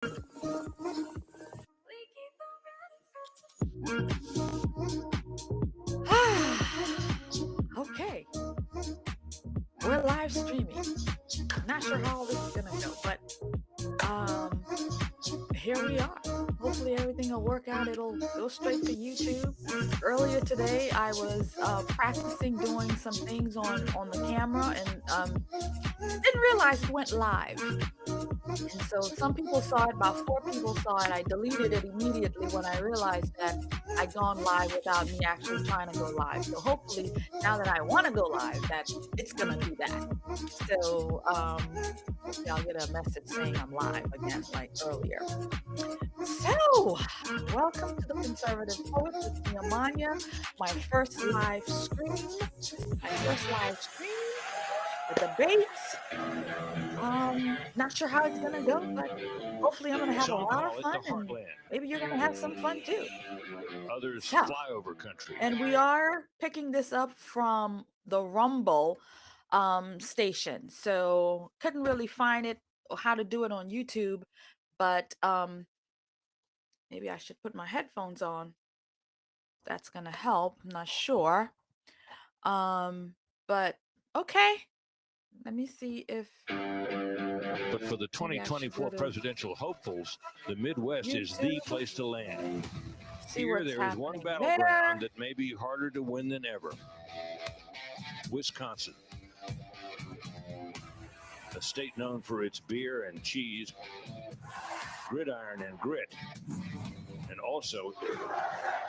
Okay, we're live streaming. Not sure how this is gonna go, but here we are. Hopefully everything will work out. It'll go straight to YouTube. Earlier today, I was practicing doing some things on the camera, and didn't realize it went live. And so some people saw it, about 4 people saw it. I deleted it immediately when I realized that I'd gone live without me actually trying to go live. So hopefully now that I want to go live, that it's gonna do that. So hopefully I'll get a message saying I'm live again, like earlier. So welcome to the Conservative Poet with me, Amania. My first live stream. The debates. Not sure how it's gonna go, but hopefully I'm gonna have a lot of fun, and maybe you're gonna have some fun too. Others So, flyover country. and we are picking this up from the Rumble station. So couldn't really find it or how to do it on YouTube, but maybe I should put my headphones on. That's gonna help. I'm not sure. But okay. Let me see if. But for the 2024 presidential hopefuls, the Midwest is the place to land. Here, there is one battleground that may be harder to win than ever. Wisconsin. A state known for its beer and cheese, gridiron and grit, and also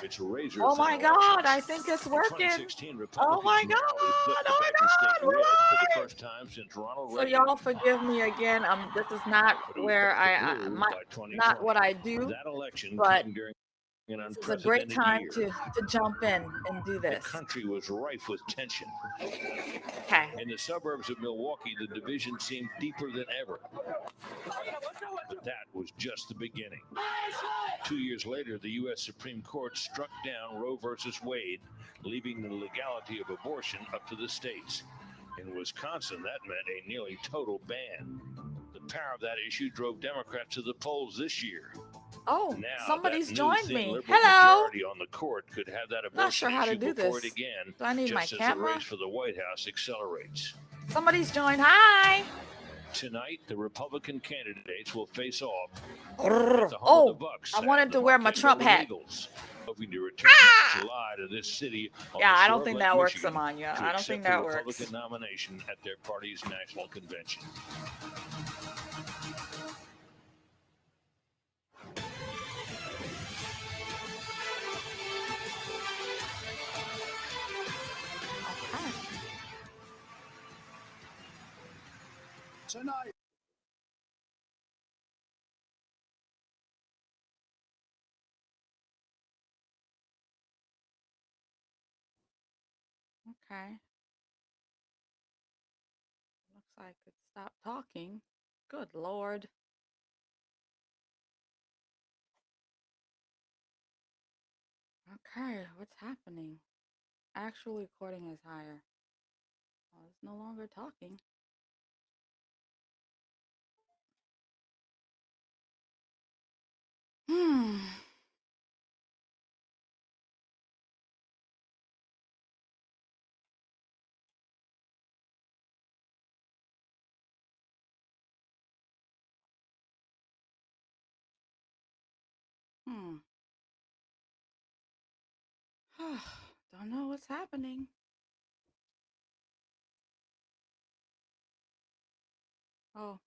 its razor. Oh my God, I think it's working. Oh my God, we're live. For the first time since Ronald Reagan. So y'all forgive me again. This is not where not what I do. That election but came during an it's a great time year. to jump in and do this. The country was rife with tension. Okay. In the suburbs of Milwaukee, the division seemed deeper than ever. But that was just the beginning. 2 years later, the U.S. Supreme Court struck down Roe versus Wade, leaving the legality of abortion up to the states. In Wisconsin, that meant a nearly total ban. The power of that issue drove Democrats to the polls this year. Oh, now, somebody's joined me. Hello. On the court could have that not sure how to do this. Again, do I need my camera? The race for the White House accelerates. Somebody's joined. Hi. Tonight, the Republican candidates will face off. Oh, I wanted to wear my Trump hat. Hoping to return next July to this city. Yeah, I don't think that works, Amania. I don't think that works. Republican nomination at their party's national convention. Tonight. Okay. Looks like I could stop talking. Good Lord. Okay, what's happening? Actual recording is higher. Oh, it's no longer talking. Don't know what's happening. Oh,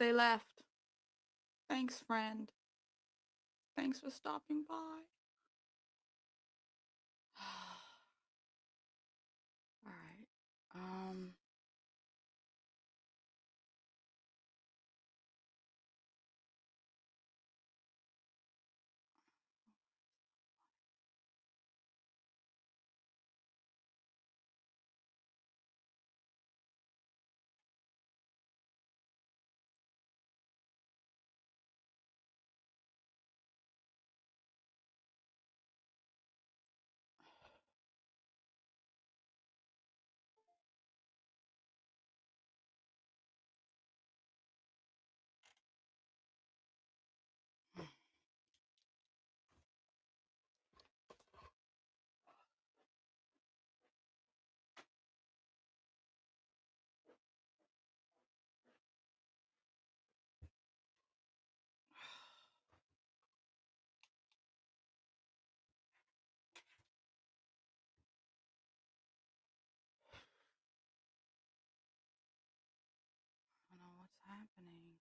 they left. Thanks, friend. Thanks for stopping by. All right. happening?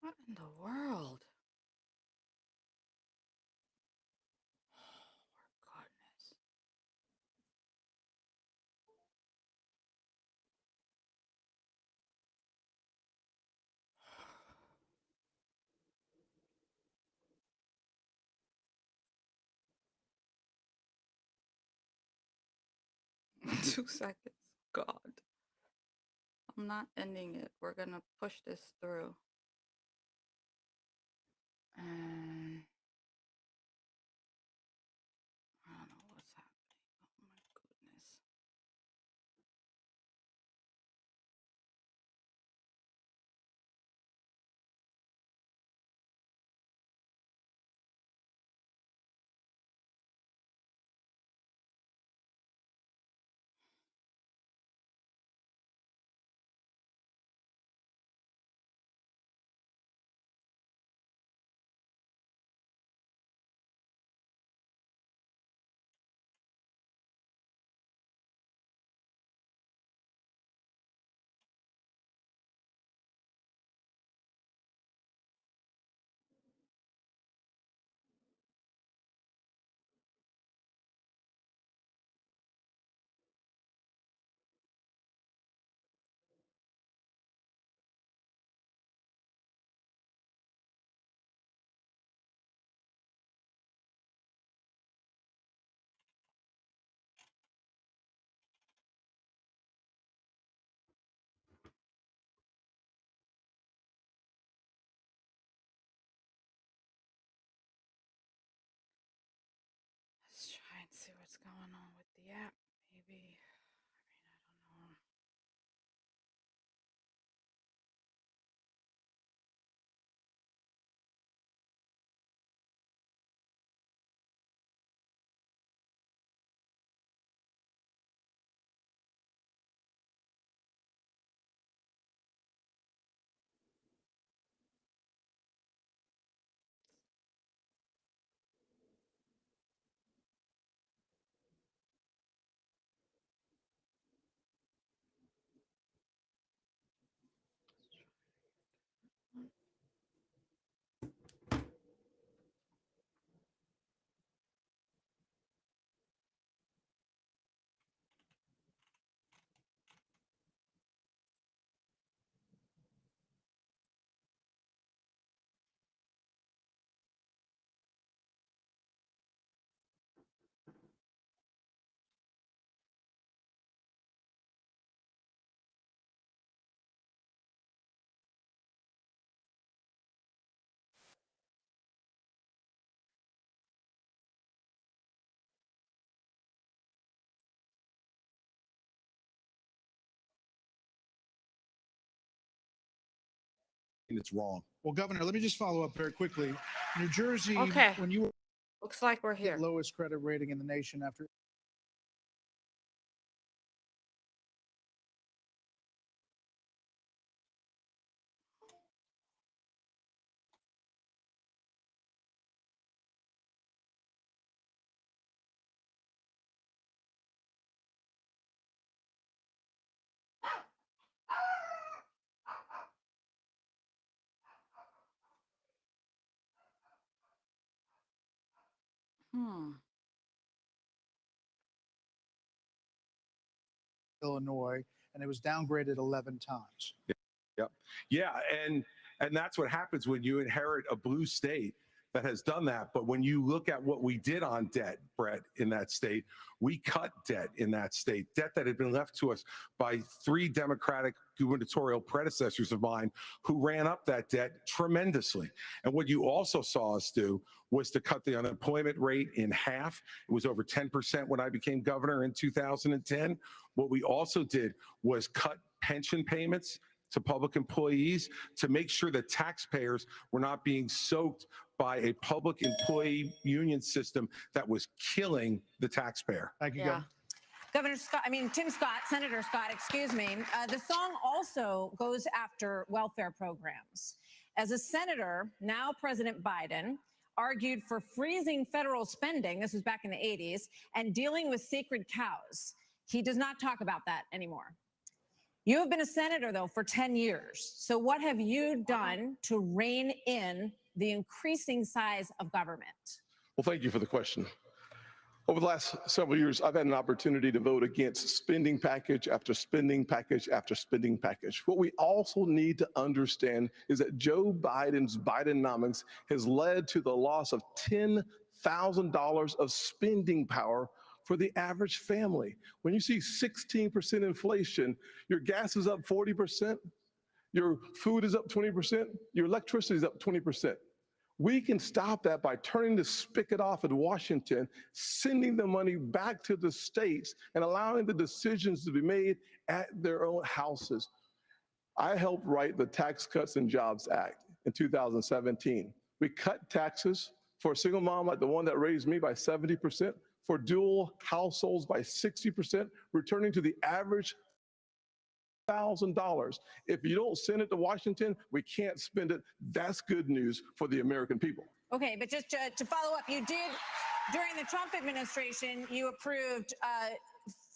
'What in the world? Oh, goodness. 2 seconds. God. I'm not ending it. We're gonna push this through. And I don't know what's happening. Oh my goodness. Let's try and see what's going on with the app. Maybe. I don't know. It's wrong. Well, Governor, let me just follow up very quickly. New Jersey, Okay. when you were Looks like we're the here. lowest credit rating in the nation after Hmm. Illinois, and it was downgraded 11 times. Yep. Yeah, and that's what happens when you inherit a blue state that has done that. But when you look at what we did on debt, Brett, in that state, we cut debt in that state, debt that had been left to us by 3 Democratic gubernatorial predecessors of mine who ran up that debt tremendously. And what you also saw us do was to cut the unemployment rate in half. It was over 10% when I became governor in 2010. What we also did was cut pension payments to public employees to make sure that taxpayers were not being soaked by a public employee union system that was killing the taxpayer. Thank you, Yeah. Governor. Tim Scott, Senator Scott, excuse me. The song also goes after welfare programs. As a senator, now President Biden argued for freezing federal spending, this was back in the 80s, and dealing with sacred cows. He does not talk about that anymore. You have been a senator, though, for 10 years. So what have you done to rein in the increasing size of government? Well, thank you for the question. Over the last several years, I've had an opportunity to vote against spending package after spending package after spending package. What we also need to understand is that Joe Biden's Bidenomics has led to the loss of $10,000 of spending power for the average family. When you see 16% inflation, your gas is up 40%, your food is up 20%, your electricity is up 20%. We can stop that by turning the spigot off at Washington, sending the money back to the states, and allowing the decisions to be made at their own houses. I helped write the Tax Cuts and Jobs Act in 2017. We cut taxes for a single mom like the one that raised me by 70%, for dual households by 60%, returning to the average $1,000. If you don't send it to Washington, we can't spend it. That's good news for the American people. Okay, but just to follow up, you did, during the Trump administration, you approved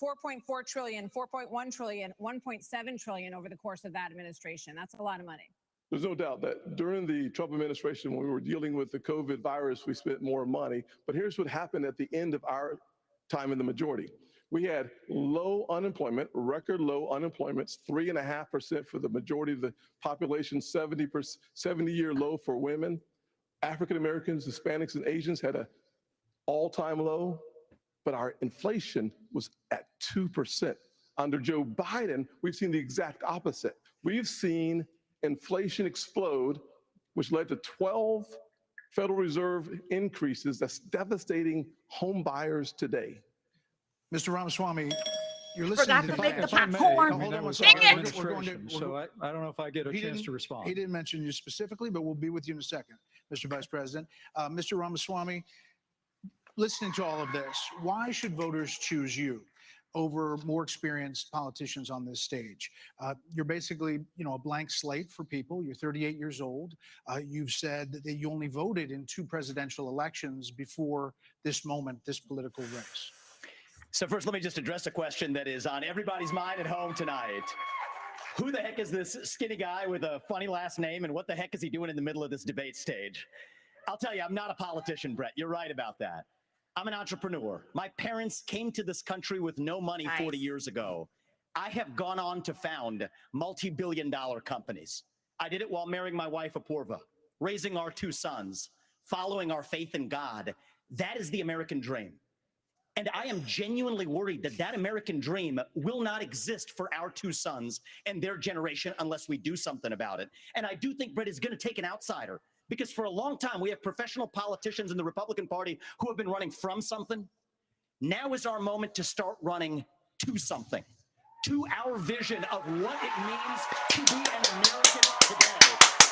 4.4 trillion, 4.1 trillion, 1.7 trillion over the course of that administration. That's a lot of money. There's no doubt that during the Trump administration, when we were dealing with the COVID virus, we spent more money. But here's what happened at the end of our time in the majority. We had low unemployment, record low unemployment, 3.5% for the majority of the population, 70-year low for women. African Americans, Hispanics, and Asians had an all-time low, but our inflation was at 2%. Under Joe Biden, we've seen the exact opposite. We've seen inflation explode, which led to 12 Federal Reserve increases that's devastating home buyers today. Mr. Ramaswamy, you're listening Forgot to to make the if I may, popcorn. hold on one Dang second. it! We're going to, So I don't know if I get a He chance didn't- to respond. He didn't mention you specifically, but we'll be with you in a second, Mr. Vice President. Mr. Ramaswamy, listening to all of this, why should voters choose you over more experienced politicians on this stage? You're basically, a blank slate for people. You're 38 years old. You've said that you only voted in 2 presidential elections before this moment, this political race. So first, let me just address a question that is on everybody's mind at home tonight. Who the heck is this skinny guy with a funny last name, and what the heck is he doing in the middle of this debate stage? I'll tell you, I'm not a politician, Brett. You're right about that. I'm an entrepreneur. My parents came to this country with no money 40 years ago. I have gone on to found multi-billion-dollar companies. I did it while marrying my wife, Apurva, raising our 2 sons, following our faith in God. That is the American dream. And I am genuinely worried that that American dream will not exist for our 2 sons and their generation unless we do something about it. And I do think, Brett, is going to take an outsider, because for a long time, we have professional politicians in the Republican Party who have been running from something. Now is our moment to start running to something, to our vision of what it means to be an American today.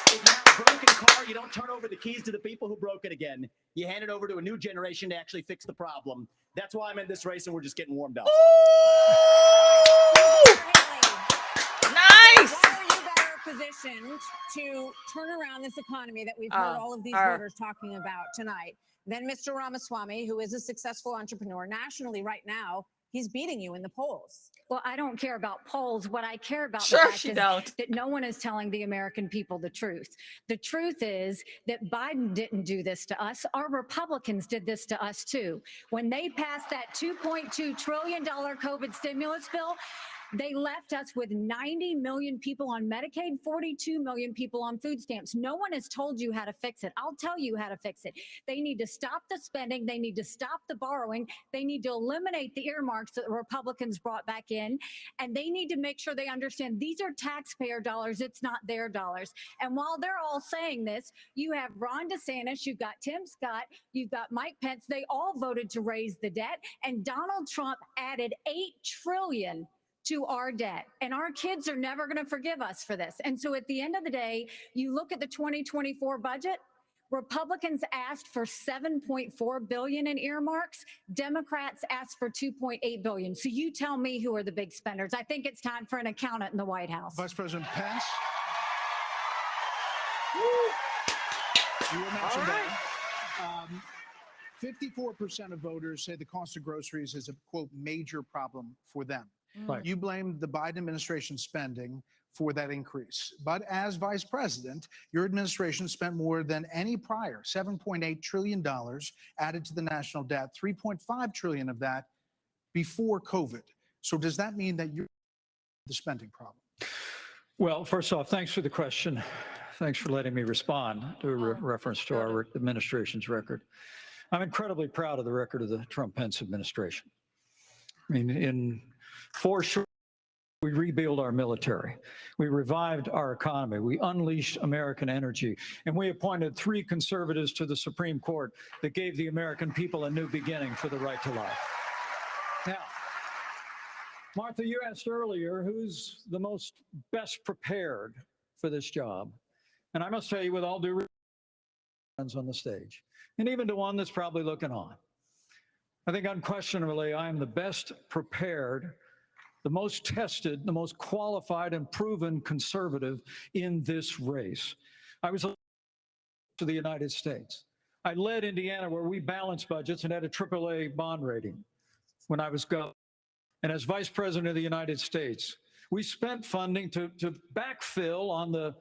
If you have a broken car, you don't turn over the keys to the people who broke it again. You hand it over to a new generation to actually fix the problem. That's why I'm in this race, and we're just getting warmed up. Nice. Why are you better positioned to turn around this economy that we've heard all of these voters talking about tonight than Mr. Ramaswamy, who is a successful entrepreneur nationally right now? He's beating you in the polls. Well, I don't care about polls. What I care about Sure the fact she is don't. that no one is telling the American people the truth. The truth is that Biden didn't do this to us. Our Republicans did this to us too. When they passed that $2.2 trillion COVID stimulus bill, they left us with 90 million people on Medicaid, 42 million people on food stamps. No one has told you how to fix it. I'll tell you how to fix it. They need to stop the spending. They need to stop the borrowing. They need to eliminate the earmarks that the Republicans brought back in. And they need to make sure they understand these are taxpayer dollars. It's not their dollars. And while they're all saying this, you have Ron DeSantis, you've got Tim Scott, you've got Mike Pence. They all voted to raise the debt. And Donald Trump added $8 trillion to our debt. And our kids are never going to forgive us for this. And so at the end of the day, you look at the 2024 budget, Republicans asked for $7.4 billion in earmarks. Democrats asked for $2.8 billion. So you tell me who are the big spenders. I think it's time for an accountant in the White House. Vice President Pence. You were mentioned that. 54% of voters say the cost of groceries is a, quote, major problem for them. Right. You blame the Biden administration spending for that increase. But as vice president, your administration spent more than any prior, $7.8 trillion added to the national debt, $3.5 trillion of that before COVID. So does that mean that you're the spending problem? Well, first off, thanks for the question. Thanks for letting me respond to a reference to our administration's record. I'm incredibly proud of the record of the Trump-Pence administration. I mean, in 4 short, we rebuilt our military. We revived our economy. We unleashed American energy. And we appointed 3 conservatives to the Supreme Court that gave the American people a new beginning for the right to life. Now, Martha, you asked earlier who's the most best prepared for this job. And I must tell you, with all due respect, on the stage, and even to one that's probably looking on, I think unquestionably I am the best prepared, the most tested, the most qualified and proven conservative in this race. I was to the United States. I led Indiana where we balanced budgets and had a AAA bond rating when I was governor. And as vice president of the United States, we spent funding to backfill on the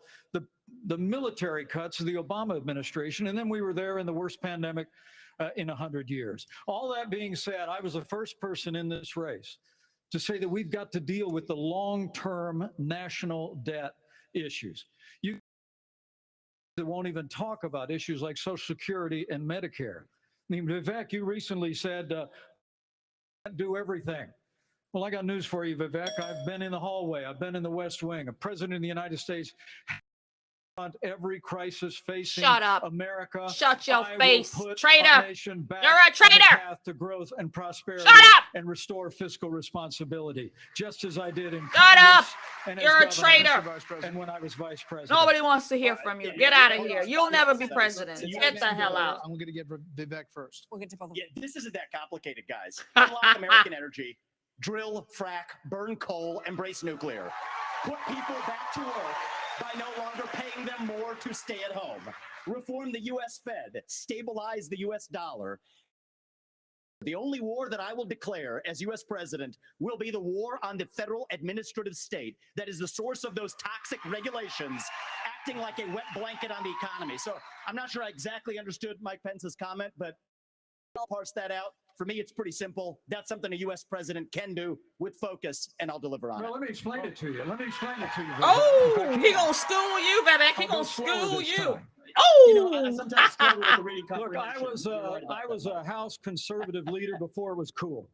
military cuts of the Obama administration. And then we were there in the worst pandemic in 100 years. All that being said, I was the first person in this race to say that we've got to deal with the long-term national debt issues. You won't even talk about issues like Social Security and Medicare. I mean, Vivek, you recently said, do everything. Well, I got news for you, Vivek. I've been in the hallway. I've been in the West Wing. A president of the United States, every crisis facing America. Shut your I face, will put traitor. our nation back You're a traitor. on the path to growth and prosperity. Shut up. And restore fiscal responsibility, just as I did in Shut Congress up. and as You're a governor traitor. and when I was vice president. Nobody wants to hear from you. Get out of here. You'll never be president. Get the hell out. I'm going to get Vivek first. We'll get to both of Yeah, this isn't that complicated, guys. Unlock American energy, drill, frack, burn coal, embrace nuclear. Put people back to work by no longer paying them more to stay at home. Reform the U.S. Fed, stabilize the U.S. dollar. The only war that I will declare as U.S. president will be the war on the federal administrative state that is the source of those toxic regulations acting like a wet blanket on the economy. So I'm not sure I exactly understood Mike Pence's comment, but I'll parse that out. For me, it's pretty simple. That's something a U.S. president can do with focus, and I'll deliver on it. Well, let me explain it to you. Let me explain it to you. Oh, he gonna school you, Vivek. He I'll gonna go slower school this you. time. Oh, Sometimes struggle with the reading Look, I comprehension. was a House conservative leader before it was cool.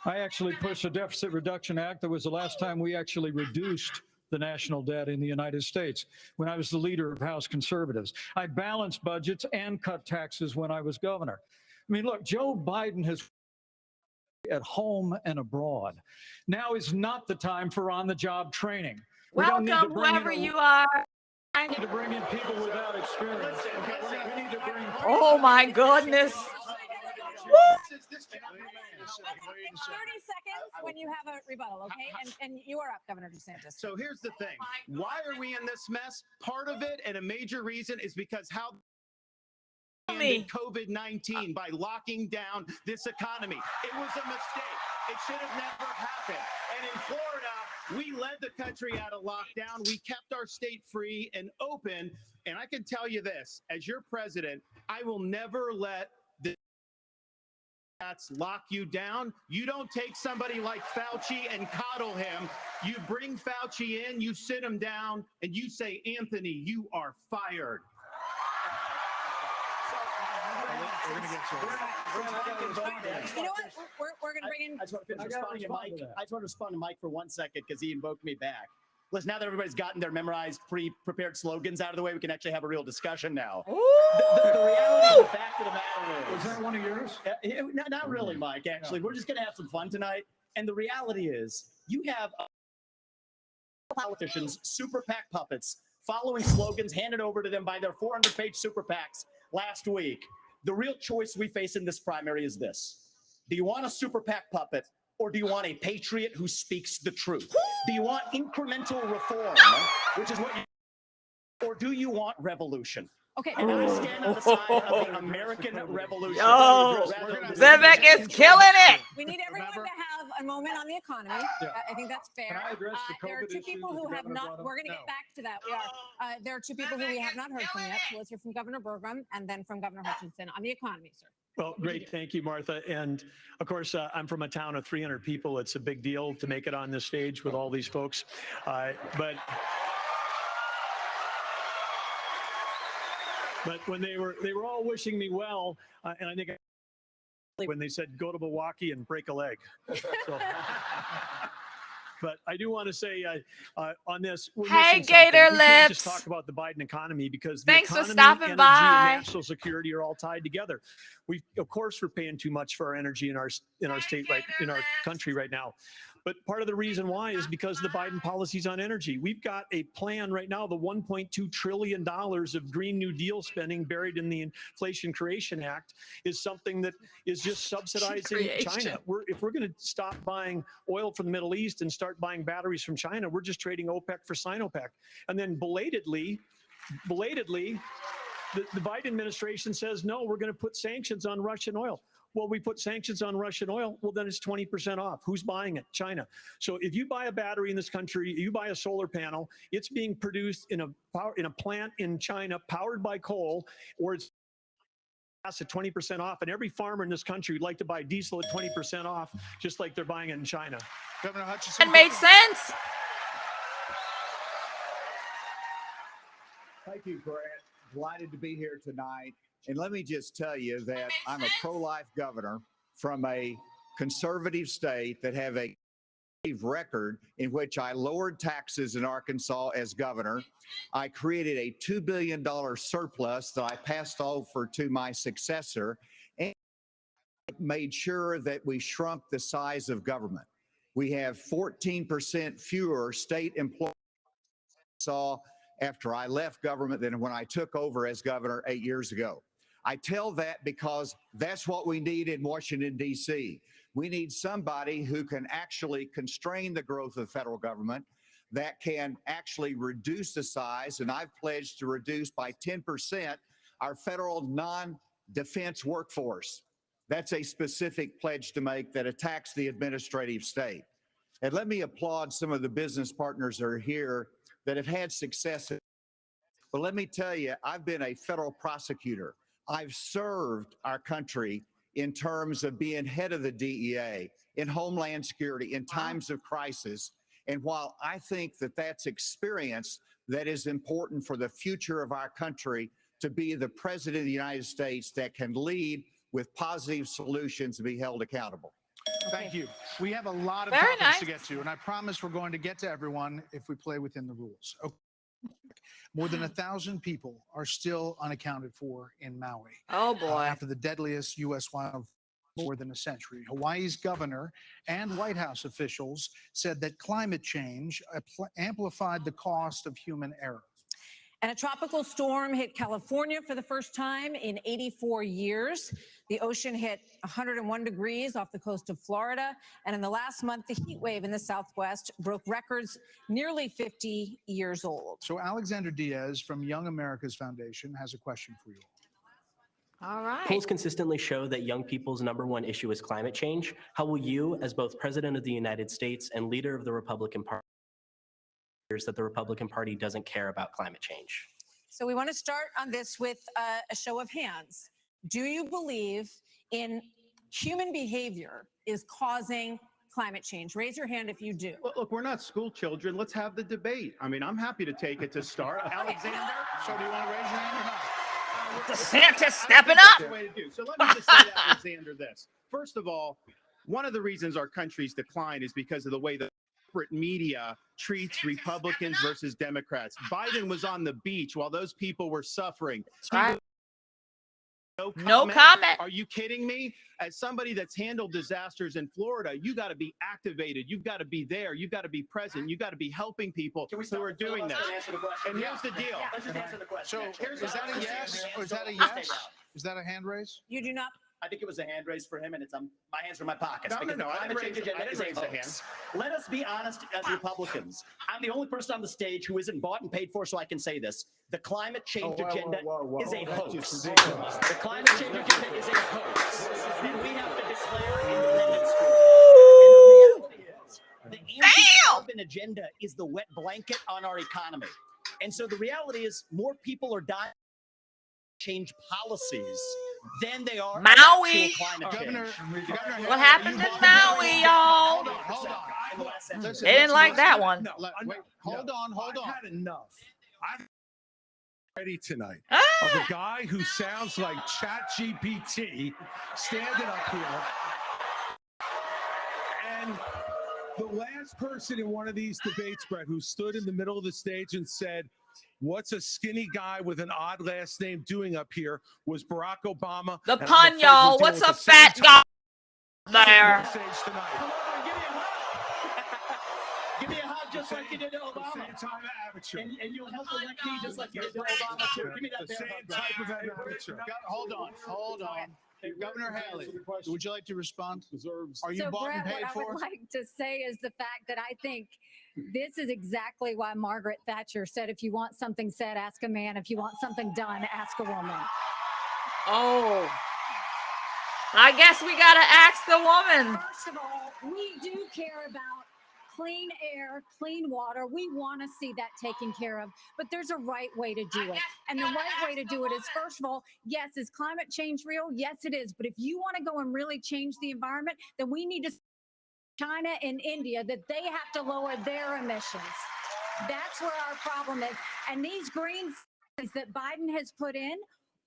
I actually pushed a Deficit Reduction Act. That was the last time we actually reduced the national debt in the United States when I was the leader of House conservatives. I balanced budgets and cut taxes when I was governor. I mean, look, Joe Biden has at home and abroad. Now is not the time for on-the-job training. We don't need to welcome, bring in whoever you are. we need to bring in people without experience. We need to bring Oh my goodness. 30 seconds when you have a rebuttal, okay? And you are up, Governor DeSantis. So here's the thing. Why are we in this mess? Part of it, and a major reason, is because how COVID-19 by locking down this economy. It was a mistake. It should have never happened. And in Florida, we led the country out of lockdown. We kept our state free and open. And I can tell you this, as your president, I will never let the lock you down. You don't take somebody like Fauci and coddle him. You bring Fauci in, you sit him down, and you say, Anthony, you are fired. You know what? We're going to bring in. I just want to finish responding to Mike. I just want to respond to Mike for 1 second because he invoked me back. Listen, now that everybody's gotten their memorized, pre-prepared slogans out of the way, we can actually have a real discussion now. The reality, the fact of the matter is. Was that one of yours? Not really, Mike, actually. We're just going to have some fun tonight. And the reality is You have politicians, super PAC puppets, following slogans handed over to them by their 400-page super PACs last week. The real choice we face in this primary is this. Do you want a super PAC puppet, or do you want a patriot who speaks the truth? Do you want incremental reform, which is what you, or do you want revolution? Okay. And I stand on the side of the American Revolution. Yo, rather than Vivek is killing it. We need everyone to have a moment on the economy. Yeah. I think that's fair. Can I address the There are COVID two issue people that who the have governor not, brought up? we're going to get back to that. We are. There are two people who we have not heard from yet. So let's hear from Governor Burgum and then from Governor Hutchinson on the economy, sir. Well, great. Thank you, Martha. And of course, I'm from a town of 300 people. It's a big deal to make it on this stage with all these folks. But when they were all wishing me well, and I think when they said go to Milwaukee and break a leg. So, but I do want to say on this, we're Hey, missing something. Gator We can't just Lips. talk about the Biden economy because the Thanks for economy, stopping energy, by. and national security are all tied together. We, of course, we're paying too much for our energy in our state, right, in our country right now. But part of the reason why is because of the Biden policies on energy. We've got a plan right now, the $1.2 trillion of Green New Deal spending buried in the Inflation Creation Act is something that is just subsidizing China. If we're going to stop buying oil from the Middle East and start buying batteries from China, we're just trading OPEC for Sinopec. And then belatedly, the Biden administration says, no, we're going to put sanctions on Russian oil. Well, we put sanctions on Russian oil. Well, then it's 20% off. Who's buying it? China. So if you buy a battery in this country, you buy a solar panel, it's being produced in a plant in China powered by coal, or it's at 20% off. And every farmer in this country would like to buy diesel at 20% off, just like they're buying it in China. Governor Hutchinson. It made sense. Thank you, Brett. Delighted to be here tonight. And let me just tell you that I'm a pro-life governor from a conservative state that have a record in which I lowered taxes in Arkansas as governor. I created a $2 billion surplus that I passed over to my successor and made sure that we shrunk the size of government. We have 14% fewer state employees after I left government than when I took over as governor 8 years ago. I tell that because that's what we need in Washington, D.C. We need somebody who can actually constrain the growth of the federal government, that can actually reduce the size, and I've pledged to reduce by 10% our federal non-defense workforce. That's a specific pledge to make that attacks the administrative state. And let me applaud some of the business partners that are here that have had success. But let me tell you, I've been a federal prosecutor. I've served our country in terms of being head of the DEA, in Homeland Security, in times of crisis. And while I think that that's experience that is important for the future of our country, to be the president of the United States that can lead with positive solutions and be held accountable. Thank you. We have a lot of Very topics nice. to get to, and I promise we're going to get to everyone if we play within the rules. Okay. More than 1,000 people are still unaccounted for in Maui. Oh boy. After the deadliest U.S. wildfire in more than a century. Hawaii's governor and White House officials said that climate change amplified the cost of human error. And a tropical storm hit California for the first time in 84 years. The ocean hit 101 degrees off the coast of Florida. And in the last month, the heat wave in the Southwest broke records nearly 50 years old. So Alexander Diaz from Young America's Foundation has a question for you. All right. Polls consistently show that young people's #1 issue is climate change. How will you, as both President of the United States and leader of the Republican Party, that the Republican Party doesn't care about climate change? So we want to start on this with a show of hands. Do you believe in human behavior is causing climate change? Raise your hand if you do. Look, we're not school children. Let's have the debate. I mean, I'm happy to take it to start. Alexander, So do you want to raise your hand or not? DeSantis stepping that's up. the way to do. So let me just say to Alexander this. First of all, one of the reasons our country's decline is because of the way the corporate media treats Republicans versus Democrats. Biden was on the beach while those people were suffering. Right. No comment. Are you kidding me? As somebody that's handled disasters in Florida, you got to be activated. You've got to be there. You've got to be present. You've got to be helping people who are doing this. And here's the deal. Let's just answer the question. So is that a yes or is that a yes? Is that a hand raise? You do not. I think it was a hand raise for him, and it's my hands are in my pockets. No, because no, the I climate didn't change raise- I agenda is didn't a raise the hoax. Let us be honest as Republicans. I'm the only person on the stage who isn't bought and paid for, so I can say this. The climate change agenda is a hoax. The climate change agenda is a hoax. And we have to declare independence. And the reality is, the anti-carbon agenda is the wet blanket on our economy. And so the reality is more people are dying change policies than they are Maui. climate change. Governor, What happened in Maui, y'all? Hold on. Listen, They didn't like that one. Wait, hold on. I've had enough. I'm ready tonight Ah! of a guy who sounds like ChatGPT standing up here. And the last person in one of these debates, Brett, who stood in the middle of the stage and said, "What's a skinny guy with an odd last name doing up here?" was Barack Obama. The And I'm pun, afraid y'all. we're What's dealing a with the same fat guy there? stage tonight. Come over and give me a hug. Give me a hug just like you did to Obama. The same type of amateur. And you'll help elect me just like you did to Obama, too. Give me that The bear same hug. type of amateur. Hold on. Governor Haley, would you like to respond? Are you So bought and Brett, paid what I for? would like to say is the fact that I think this is exactly why Margaret Thatcher said, if you want something said, ask a man. If you want something done, ask a woman. Oh. I guess we gotta ask the woman. First of all, we do care about clean air, clean water. We want to see that taken care of, but there's a right way to do it. And the right way to do it is, first of all, yes, is climate change real? Yes, it is. But if you want to go and really change the environment, then we need to China and India that they have to lower their emissions. That's where our problem is. And these green things that Biden has put in,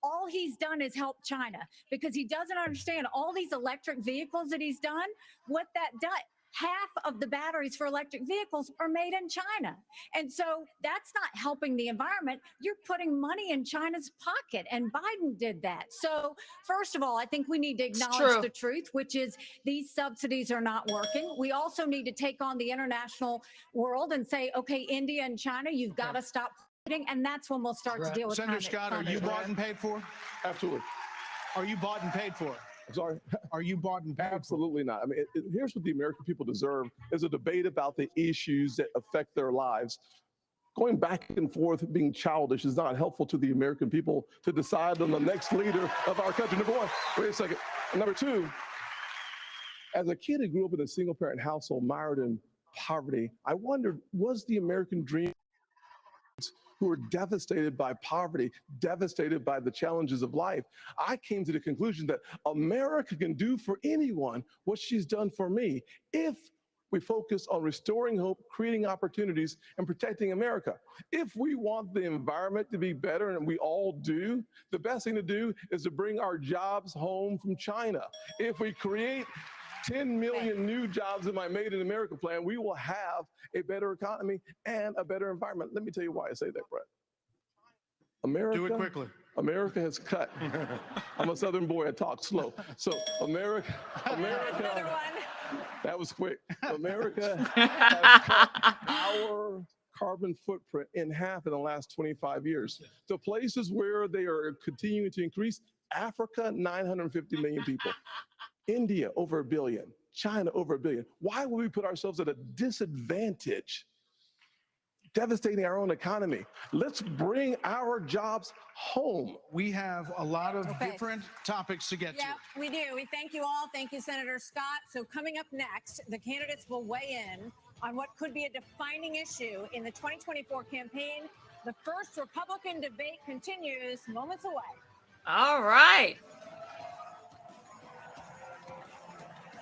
all he's done is help China because he doesn't understand all these electric vehicles that he's done, what that does. Half of the batteries for electric vehicles are made in China. And so that's not helping the environment. You're putting money in China's pocket, and Biden did that. So first of all, I think we need to acknowledge the truth, which is these subsidies are not working. We also need to take on the international world and say, okay, India and China, you've got to stop putting, and that's when we'll start to deal with Senator Scott, are you bought and paid for? Absolutely. Are you bought and paid for? I'm sorry. Are you bought and paid for? Absolutely not. I mean, here's what the American people deserve is a debate about the issues that affect their lives. Going back and forth, being childish is not helpful to the American people to decide on the next leader of our country. Number one, wait a second. Number two, as a kid who grew up in a single parent household mired in poverty, I wondered, was the American dream who were devastated by poverty, devastated by the challenges of life? I came to the conclusion that America can do for anyone what she's done for me if we focus on restoring hope, creating opportunities, and protecting America. If we want the environment to be better, and we all do, the best thing to do is to bring our jobs home from China. If we create 10 million new jobs in my Made in America plan, we will have a better economy and a better environment. Let me tell you why I say that, Brett. America, Do it quickly. America has cut. I'm a Southern boy, I talk slow. So America, that was quick. America has cut our carbon footprint in half in the last 25 years. The places where they are continuing to increase, Africa, 950 million people. India, over 1 billion. China, over 1 billion. Why would we put ourselves at a disadvantage, devastating our own economy? Let's bring our jobs home. We have a lot of different topics to get to. Yeah, we do. We thank you all. Thank you, Senator Scott. So coming up next, the candidates will weigh in on what could be a defining issue in the 2024 campaign. The first Republican debate continues moments away. All right.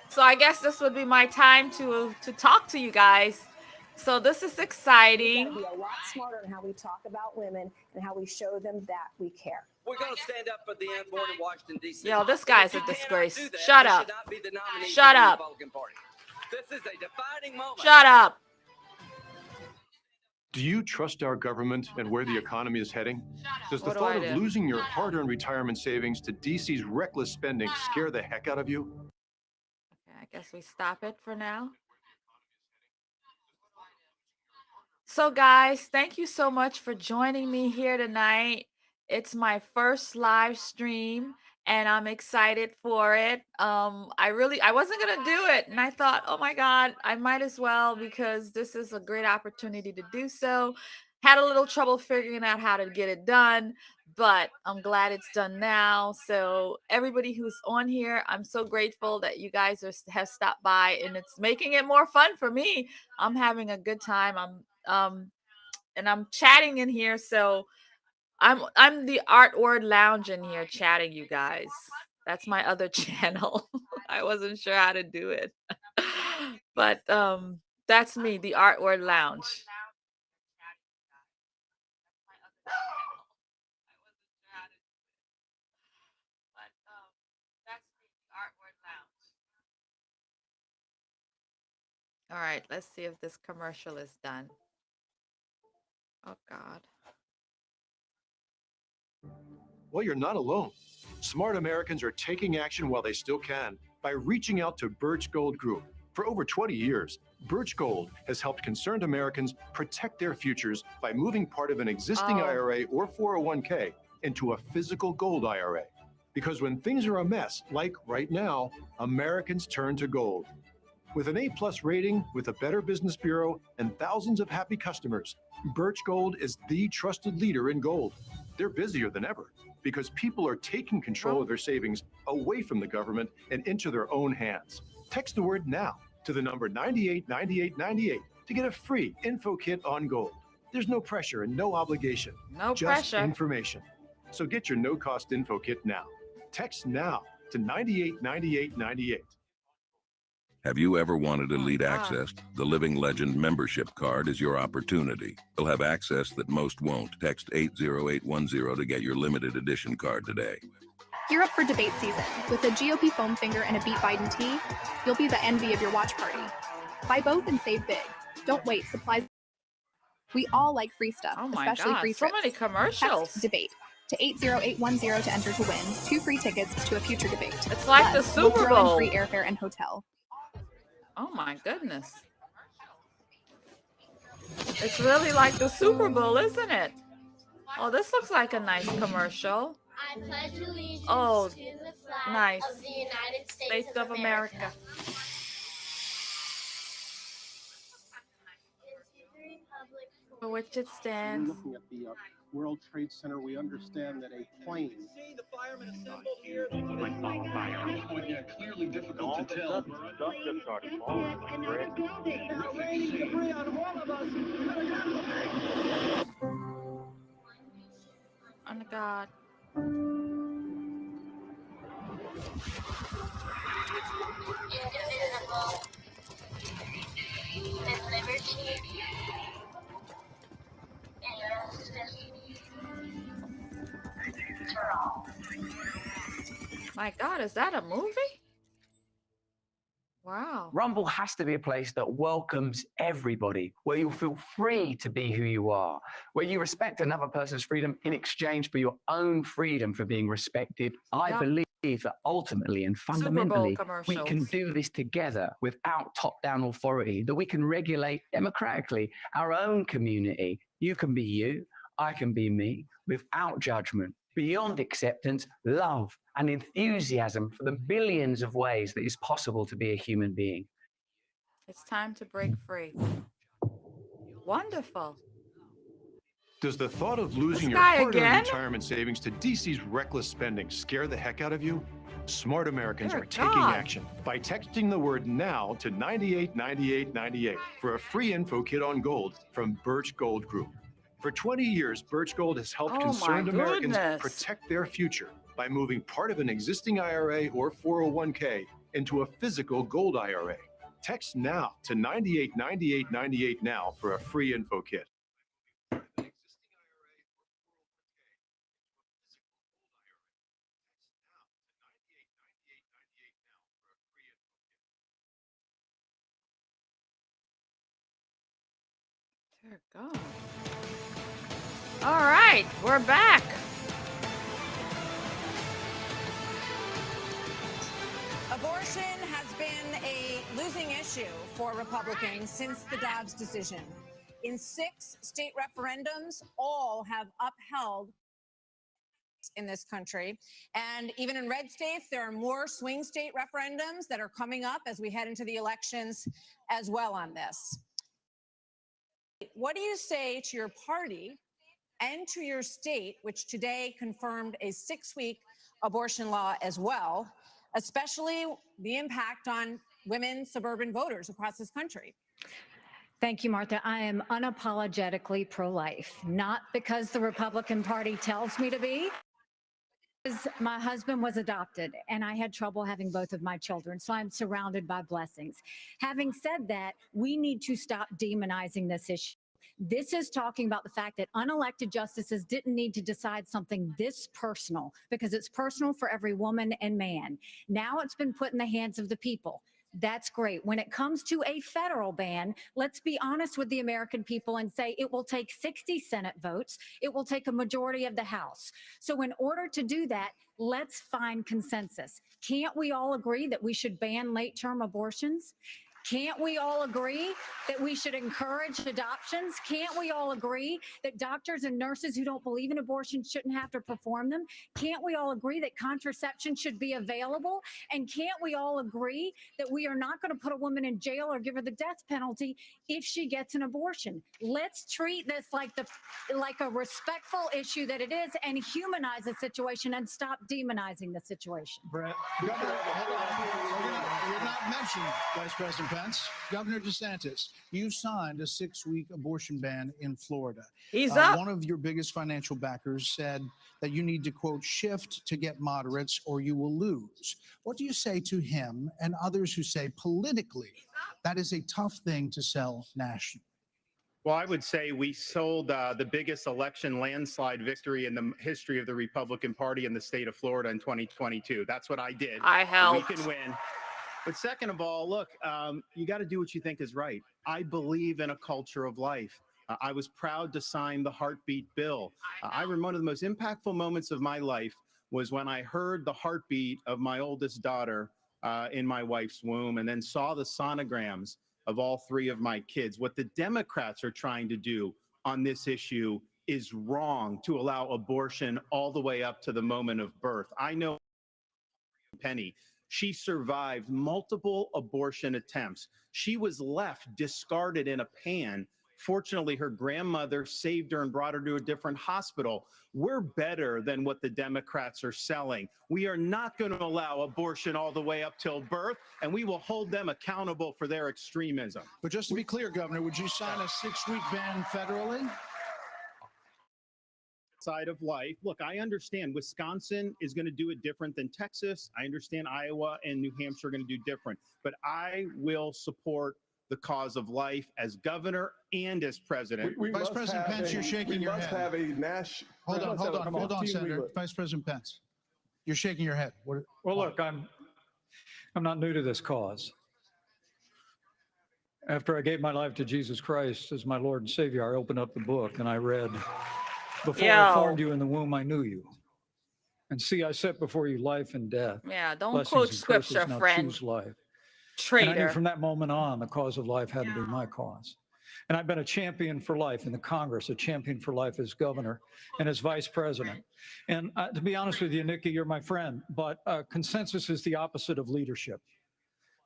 So I guess this would be my time to talk to you guys. So this is exciting. We gotta be a lot smarter in how we talk about women and how we show them that we care. We're going to stand up for the unborn in Washington, D.C. Yo, this guy's a disgrace. Do that, Shut you up. should not be the nominee Shut for the up. Republican Party. This is a defining moment. Shut up. Do you trust our government and where the economy is heading? Does the What do thought I of do? losing your hard-earned retirement savings to DC's reckless spending scare the heck out of you? Okay, I guess we stop it for now. So, guys, thank you so much for joining me here tonight. It's my first live stream and I'm excited for it. I wasn't gonna do it, and I thought, oh my God, I might as well because this is a great opportunity to do so. Had a little trouble figuring out how to get it done, but I'm glad it's done now. So, everybody who's on here, I'm so grateful that you guys have stopped by, and it's making it more fun for me. I'm having a good time. And I'm chatting in here, so I'm the Art Word Lounge in here chatting, you guys. That's my other channel. I wasn't sure how to do it. But that's me, the Art Word Lounge. All right, let's see if this commercial is done. Oh God. Well, you're not alone. Smart Americans are taking action while they still can by reaching out to Birch Gold Group. For over 20 years, Birch Gold has helped concerned Americans protect their futures by moving part of an existing IRA or 401k into a physical gold IRA. Because when things are a mess, like right now, Americans turn to gold. With an A-plus rating, with a Better Business Bureau, and thousands of happy customers, Birch Gold is the trusted leader in gold. They're busier than ever because people are taking control of their savings away from the government and into their own hands. Text the word NOW to the number 989898 to get a free info kit on gold. There's no pressure and no obligation. No just pressure. information. So get your no-cost info kit now. Text NOW to 989898. Have you ever wanted Elite Access? The Living Legend membership card is your opportunity. You'll have access that most won't. Text 80810 to get your limited edition card today. Gear up for debate season. With a GOP foam finger and a Beat Biden tee, you'll be the envy of your watch party. Buy both and save big. Don't wait, supplies. We all like free stuff, Oh my especially God, free so trips. many commercials. Text debate to 80810 to enter to win 2 free tickets to a future debate. It's like the Plus, we'll Super throw in Bowl. free airfare and hotel. Oh my goodness. It's really like the Super Bowl, isn't it? Oh, this looks like a nice commercial. I pledge allegiance Oh, to the flag nice. of the United States of America. and to the republic For which it stands. Looking at the World Trade Center, we understand that a plane. See the firemen assembled here. Clearly difficult to tell. Stuff just started falling. Debris on one of us. Oh my God. indivisible, with liberty and justice for all. My God, is that a movie? Wow. Rumble has to be a place that welcomes everybody, where you'll feel free to be who you are, where you respect another person's freedom in exchange for your own freedom for being respected. I believe that ultimately and fundamentally, we can do this together without top-down authority, that we can regulate democratically our own community. You can be you, I can be me, without judgment. Beyond acceptance, love and enthusiasm for the billions of ways that it's possible to be a human being. It's time to break free. Wonderful. Does the thought of losing This your guy hard-earned again? retirement savings to DC's reckless spending scare the heck out of you? Smart Americans Dear are taking God. action by texting the word NOW to 989898 for a free info kit on gold from Birch Gold Group. For 20 years, Birch Gold has helped Oh my concerned Americans goodness. protect their future by moving part of an existing IRA or 401k into a physical gold IRA. Text NOW to 989898 now for a free info kit. Dear God. All right, we're back. Abortion has been a losing issue for Republicans since the Dobbs decision. In 6 state referendums, all have upheld in this country. And even in red states, there are more swing state referendums that are coming up as we head into the elections as well on this. What do you say to your party and to your state, which today confirmed a 6-week abortion law as well, especially the impact on women suburban voters across this country? Thank you, Martha. I am unapologetically pro-life, not because the Republican Party tells me to be. Because my husband was adopted and I had trouble having both of my children, so I'm surrounded by blessings. Having said that, we need to stop demonizing this issue. This is talking about the fact that unelected justices didn't need to decide something this personal because it's personal for every woman and man. Now it's been put in the hands of the people. That's great. When it comes to a federal ban, let's be honest with the American people and say it will take 60 Senate votes. It will take a majority of the House. So in order to do that, let's find consensus. Can't we all agree that we should ban late-term abortions? Can't we all agree that we should encourage adoptions? Can't we all agree that doctors and nurses who don't believe in abortion shouldn't have to perform them? Can't we all agree that contraception should be available? And can't we all agree that we are not going to put a woman in jail or give her the death penalty if she gets an abortion? Let's treat this like a respectful issue that it is and humanize the situation and stop demonizing the situation. Brett, Governor, hold on. You're not mentioned, Vice President Pence. Governor DeSantis, you signed a 6-week abortion ban in Florida. He's up. One of your biggest financial backers said that you need to, quote, shift to get moderates or you will lose. What do you say to him and others who say politically that is a tough thing to sell nationally? Well, I would say we sold the biggest election landslide victory in the history of the Republican Party in the state of Florida in 2022. That's what I did. I helped. We can win. But second of all, look, you got to do what you think is right. I believe in a culture of life. I was proud to sign the heartbeat bill. I remember one of the most impactful moments of my life was when I heard the heartbeat of my oldest daughter in my wife's womb and then saw the sonograms of all 3 of my kids. What the Democrats are trying to do on this issue is wrong, to allow abortion all the way up to the moment of birth. I know Penny. She survived multiple abortion attempts. She was left discarded in a pan. Fortunately, her grandmother saved her and brought her to a different hospital. We're better than what the Democrats are selling. We are not going to allow abortion all the way up till birth, and we will hold them accountable for their extremism. But just to be clear, Governor, would you sign a 6-week ban federally? Side of life. Look, I understand Wisconsin is going to do it different than Texas. I understand Iowa and New Hampshire are going to do different, but I will support the cause of life as governor and as president. Vice President Pence, you're shaking your head. Hold on, Senator. Vice President Pence, you're shaking your head. Well, look, I'm not new to this cause. After I gave my life to Jesus Christ as my Lord and Savior, I opened up the book and I read, before I formed you in the womb, I knew you. And see, I set before you life and death. Yeah, don't blessings quote and scripture, curses. Now friend. choose life. Traitor. And I knew from that moment on, the cause of life had to be my cause. And I've been a champion for life in the Congress, a champion for life as governor and as vice president. And to be honest with you, Nikki, you're my friend, but consensus is the opposite of leadership.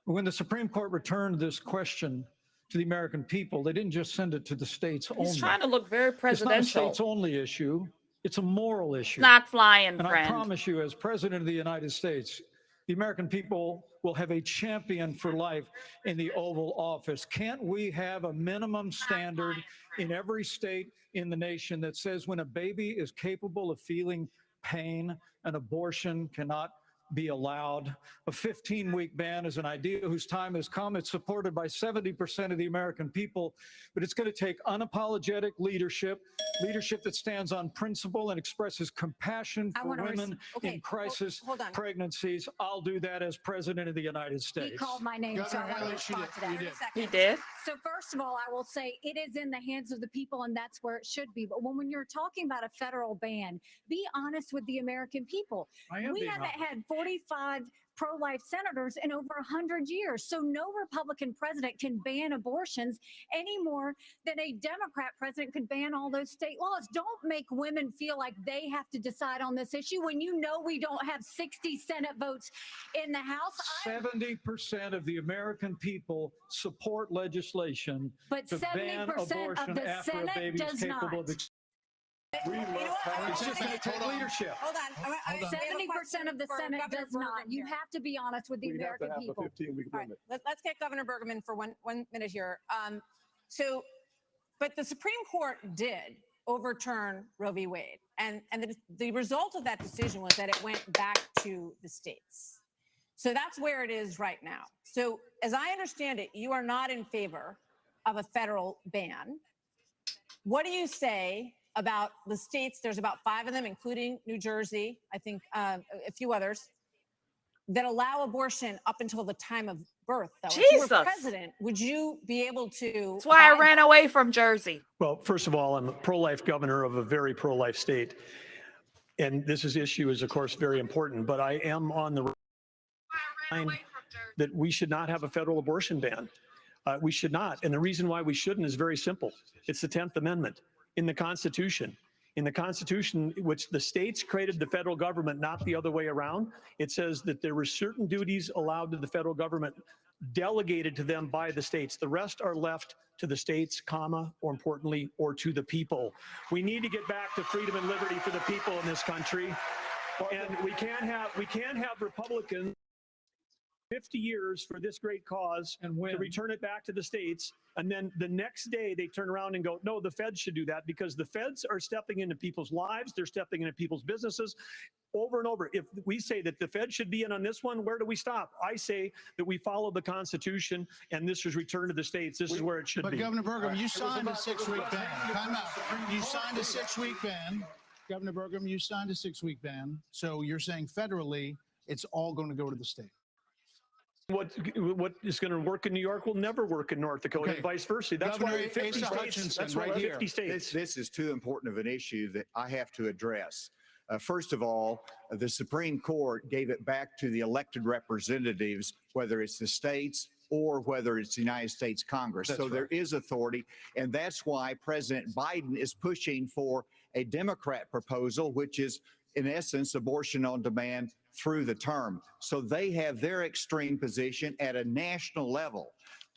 When the Supreme Court returned this question to the American people, they didn't just send it to the states only. He's trying to look very presidential. It's not a states only issue. It's a moral issue. It's not flying, and friend. I promise you, as president of the United States, the American people will have a champion for life in the Oval Office. Can't we have a minimum standard in every state in the nation that says when a baby is capable of feeling pain, an abortion cannot be allowed. A 15-week ban is an idea whose time has come. It's supported by 70% of the American people, but it's going to take unapologetic leadership that stands on principle and expresses compassion for women in crisis pregnancies. I'll do that as President of the United States. He called my name, so I want to respond to that. He did. So first of all, I will say it is in the hands of the people, and that's where it should be. But when you're talking about a federal ban, be honest with the American people. We haven't had 45 pro-life senators in over 100 years. So no Republican president can ban abortions any more than a Democrat president could ban all those state laws. Don't make women feel like they have to decide on this issue when you know we don't have 60 Senate votes in the House. 70% of the American people support legislation But to ban 70% of abortion the after a Senate baby is does capable not. of it's just going to take leadership. Hold on. 70% of the Senate does not. You have to be honest with the American people. All right, let's get Governor Bergman for one minute here. But the Supreme Court did overturn Roe v. Wade, and the result of that decision was that it went back to the states. So that's where it is right now. So as I understand it, you are not in favor of a federal ban. What do you say about the states? There's about 5 of them, including New Jersey, I think a few others, that allow abortion up until the time of birth, though. If you were Jesus. president, would you be able to? That's why I ran away from Jersey. Well, first of all, I'm a pro-life governor of a very pro-life state. And this issue is, of course, very important. But I am on the line that we should not have a federal abortion ban. We should not. And the reason why we shouldn't is very simple. It's the 10th Amendment in the Constitution. In the Constitution, which the states created the federal government, not the other way around, it says that there were certain duties allowed to the federal government delegated to them by the states. The rest are left to the states, comma, or importantly, or to the people. We need to get back to freedom and liberty for the people in this country. And we can't have Republicans 50 years for this great cause and to return it back to the states. And then the next day they turn around and go, no, the feds should do that, because the feds are stepping into people's lives. They're stepping into people's businesses over and over. If we say that the feds should be in on this one, where do we stop? I say that we follow the Constitution and this is returned to the states. This is where it should be. But Governor Burgum, you signed a 6-week ban. Time out. You signed a 6-week ban. Governor Burgum, you signed a 6-week ban. So you're saying federally, it's all going to go to the state. What is going to work in New York will never work in North Dakota, and vice versa. That's Governor why 50 states. That's why 50 states. This is too important of an issue that I have to address. First of all, the Supreme Court gave it back to the elected representatives, whether it's the states or whether it's the United States Congress. That's so right. There is authority, and that's why President Biden is pushing for a Democrat proposal, which is, in essence, abortion on demand through the term. So they have their extreme position at a national level.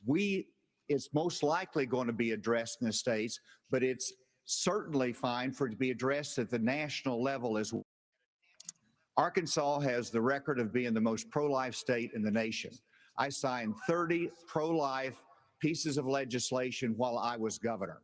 It's most likely going to be addressed in the states, but it's certainly fine for it to be addressed at the national level as well. Arkansas has the record of being the most pro-life state in the nation. I signed 30 pro-life pieces of legislation while I was governor.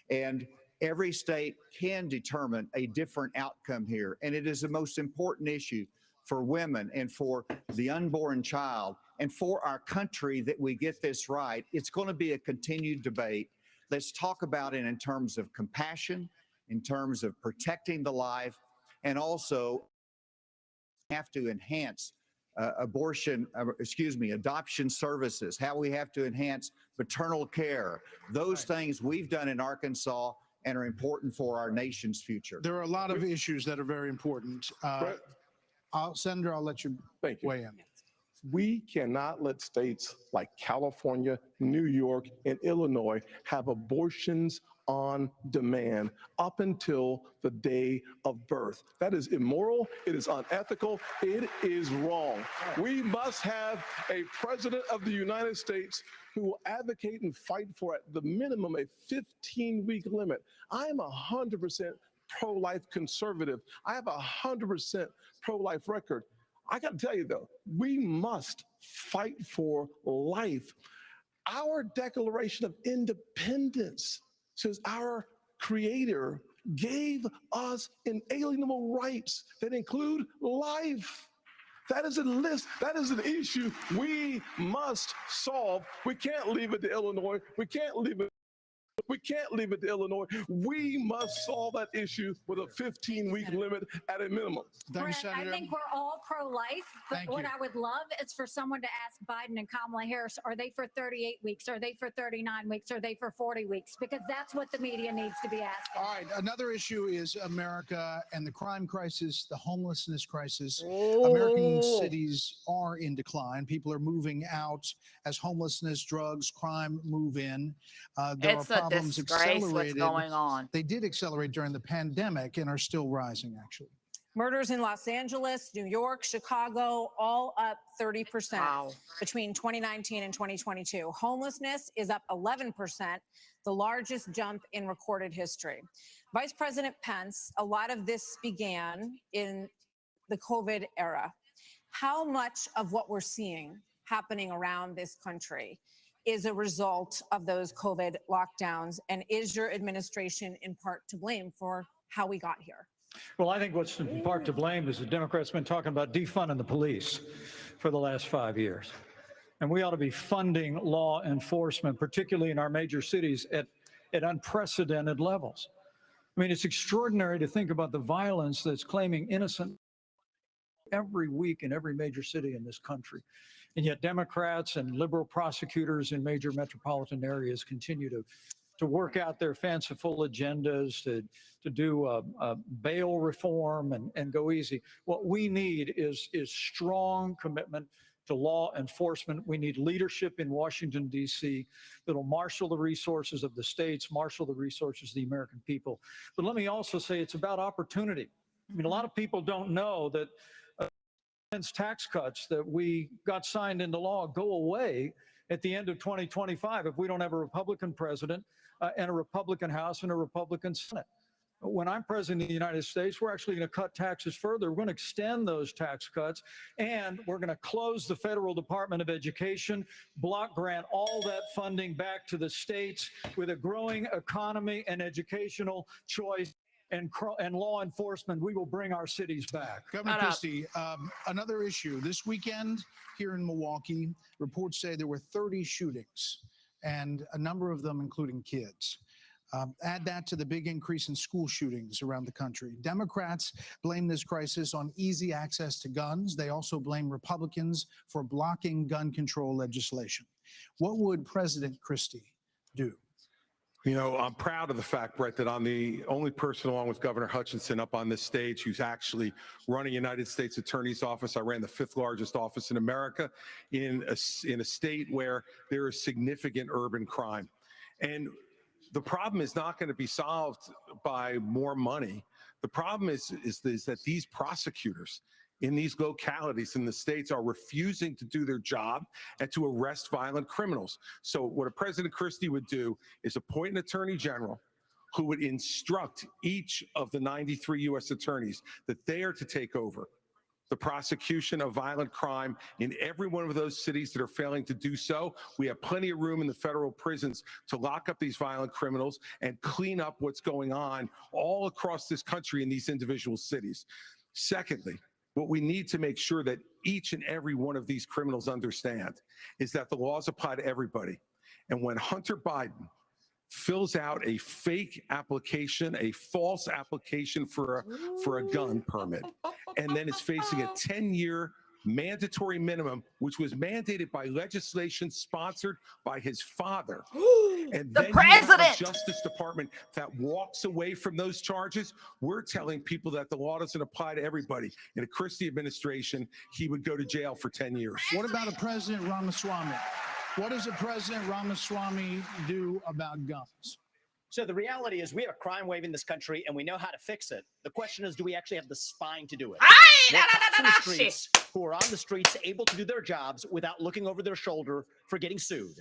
And every state can determine a different outcome here. And it is the most important issue for women and for the unborn child and for our country that we get this right. It's going to be a continued debate. Let's talk about it in terms of compassion, in terms of protecting the life, and also have to enhance adoption services, how we have to enhance maternal care. Those things we've done in Arkansas and are important for our nation's future. There are a lot of issues that are very important. Senator, I'll let you weigh in. We cannot let states like California, New York, and Illinois have abortions on demand up until the day of birth. That is immoral. It is unethical. It is wrong. We must have a president of the United States who will advocate and fight for, at the minimum, a 15-week limit. I'm 100% pro-life conservative. I have 100% pro-life record. I got to tell you, though, we must fight for life. Our Declaration of Independence says our Creator gave us inalienable rights that include life. That is a list. That is an issue we must solve. We can't leave it to Illinois. We can't leave it. We can't leave it to Illinois. We must solve that issue with a 15-week limit at a minimum. Brett, I think we're all pro-life, but what I would love is for someone to ask Biden and Kamala Harris, are they for 38 weeks? Are they for 39 weeks? Are they for 40 weeks? Because that's what the media needs to be asking. All right, another issue is America and the crime crisis, the homelessness crisis. Oh. American cities are in decline. People are moving out as homelessness, drugs, crime move in. There It's are a problems disgrace what's accelerated. going on. They did accelerate during the pandemic and are still rising, actually. Murders in Los Angeles, New York, Chicago, all up 30% between 2019 and 2022. Homelessness is up 11%, the largest jump in recorded history. Vice President Pence, a lot of this began in the COVID era. How much of what we're seeing happening around this country is a result of those COVID lockdowns? And is your administration in part to blame for how we got here? Well, I think what's in part to blame is the Democrats have been talking about defunding the police for the last 5 years. And we ought to be funding law enforcement, particularly in our major cities, at unprecedented levels. I mean, it's extraordinary to think about the violence that's claiming innocent every week in every major city in this country. And yet Democrats and liberal prosecutors in major metropolitan areas continue to work out their fanciful agendas, to do bail reform and go easy. What we need is strong commitment to law enforcement. We need leadership in Washington, D.C. that'll marshal the resources of the states, marshal the resources of the American people. But let me also say it's about opportunity. I mean, a lot of people don't know that tax cuts that we got signed into law go away at the end of 2025 if we don't have a Republican president and a Republican House and a Republican Senate. When I'm president of the United States, we're actually going to cut taxes further. We're going to extend those tax cuts, and we're going to close the Federal Department of Education, block grant all that funding back to the states. With a growing economy and educational choice and law enforcement, we will bring our cities back. Governor Christie, another issue. This weekend here in Milwaukee, reports say there were 30 shootings, and a number of them including kids. Add that to the big increase in school shootings around the country. Democrats blame this crisis on easy access to guns. They also blame Republicans for blocking gun control legislation. What would President Christie do? You know, I'm proud of the fact, Brett, that I'm the only person, along with Governor Hutchinson, up on this stage who's actually running United States Attorney's Office. I ran the 5th largest office in America in a state where there is significant urban crime. And the problem is not going to be solved by more money. The problem is that these prosecutors in these localities in the states are refusing to do their job and to arrest violent criminals. So what a President Christie would do is appoint an attorney general who would instruct each of the 93 U.S. attorneys that they are to take over the prosecution of violent crime in every one of those cities that are failing to do so. We have plenty of room in the federal prisons to lock up these violent criminals and clean up what's going on all across this country in these individual cities. Secondly, what we need to make sure that each and every one of these criminals understand is that the laws apply to everybody. And when Hunter Biden fills out a fake application, a false application for a gun permit, and then is facing a 10-year mandatory minimum, which was mandated by legislation sponsored by his father. And The then president! you have a Justice Department that walks away from those charges. We're telling people that the law doesn't apply to everybody. In a Christie administration, he would go to jail for 10 years. What about a President Ramaswamy? What does a President Ramaswamy do about guns? So the reality is we have a crime wave in this country and we know how to fix it. The question is, do we actually have the spine to do it? We're cops in the streets who are on the streets able to do their jobs without looking over their shoulder for getting sued.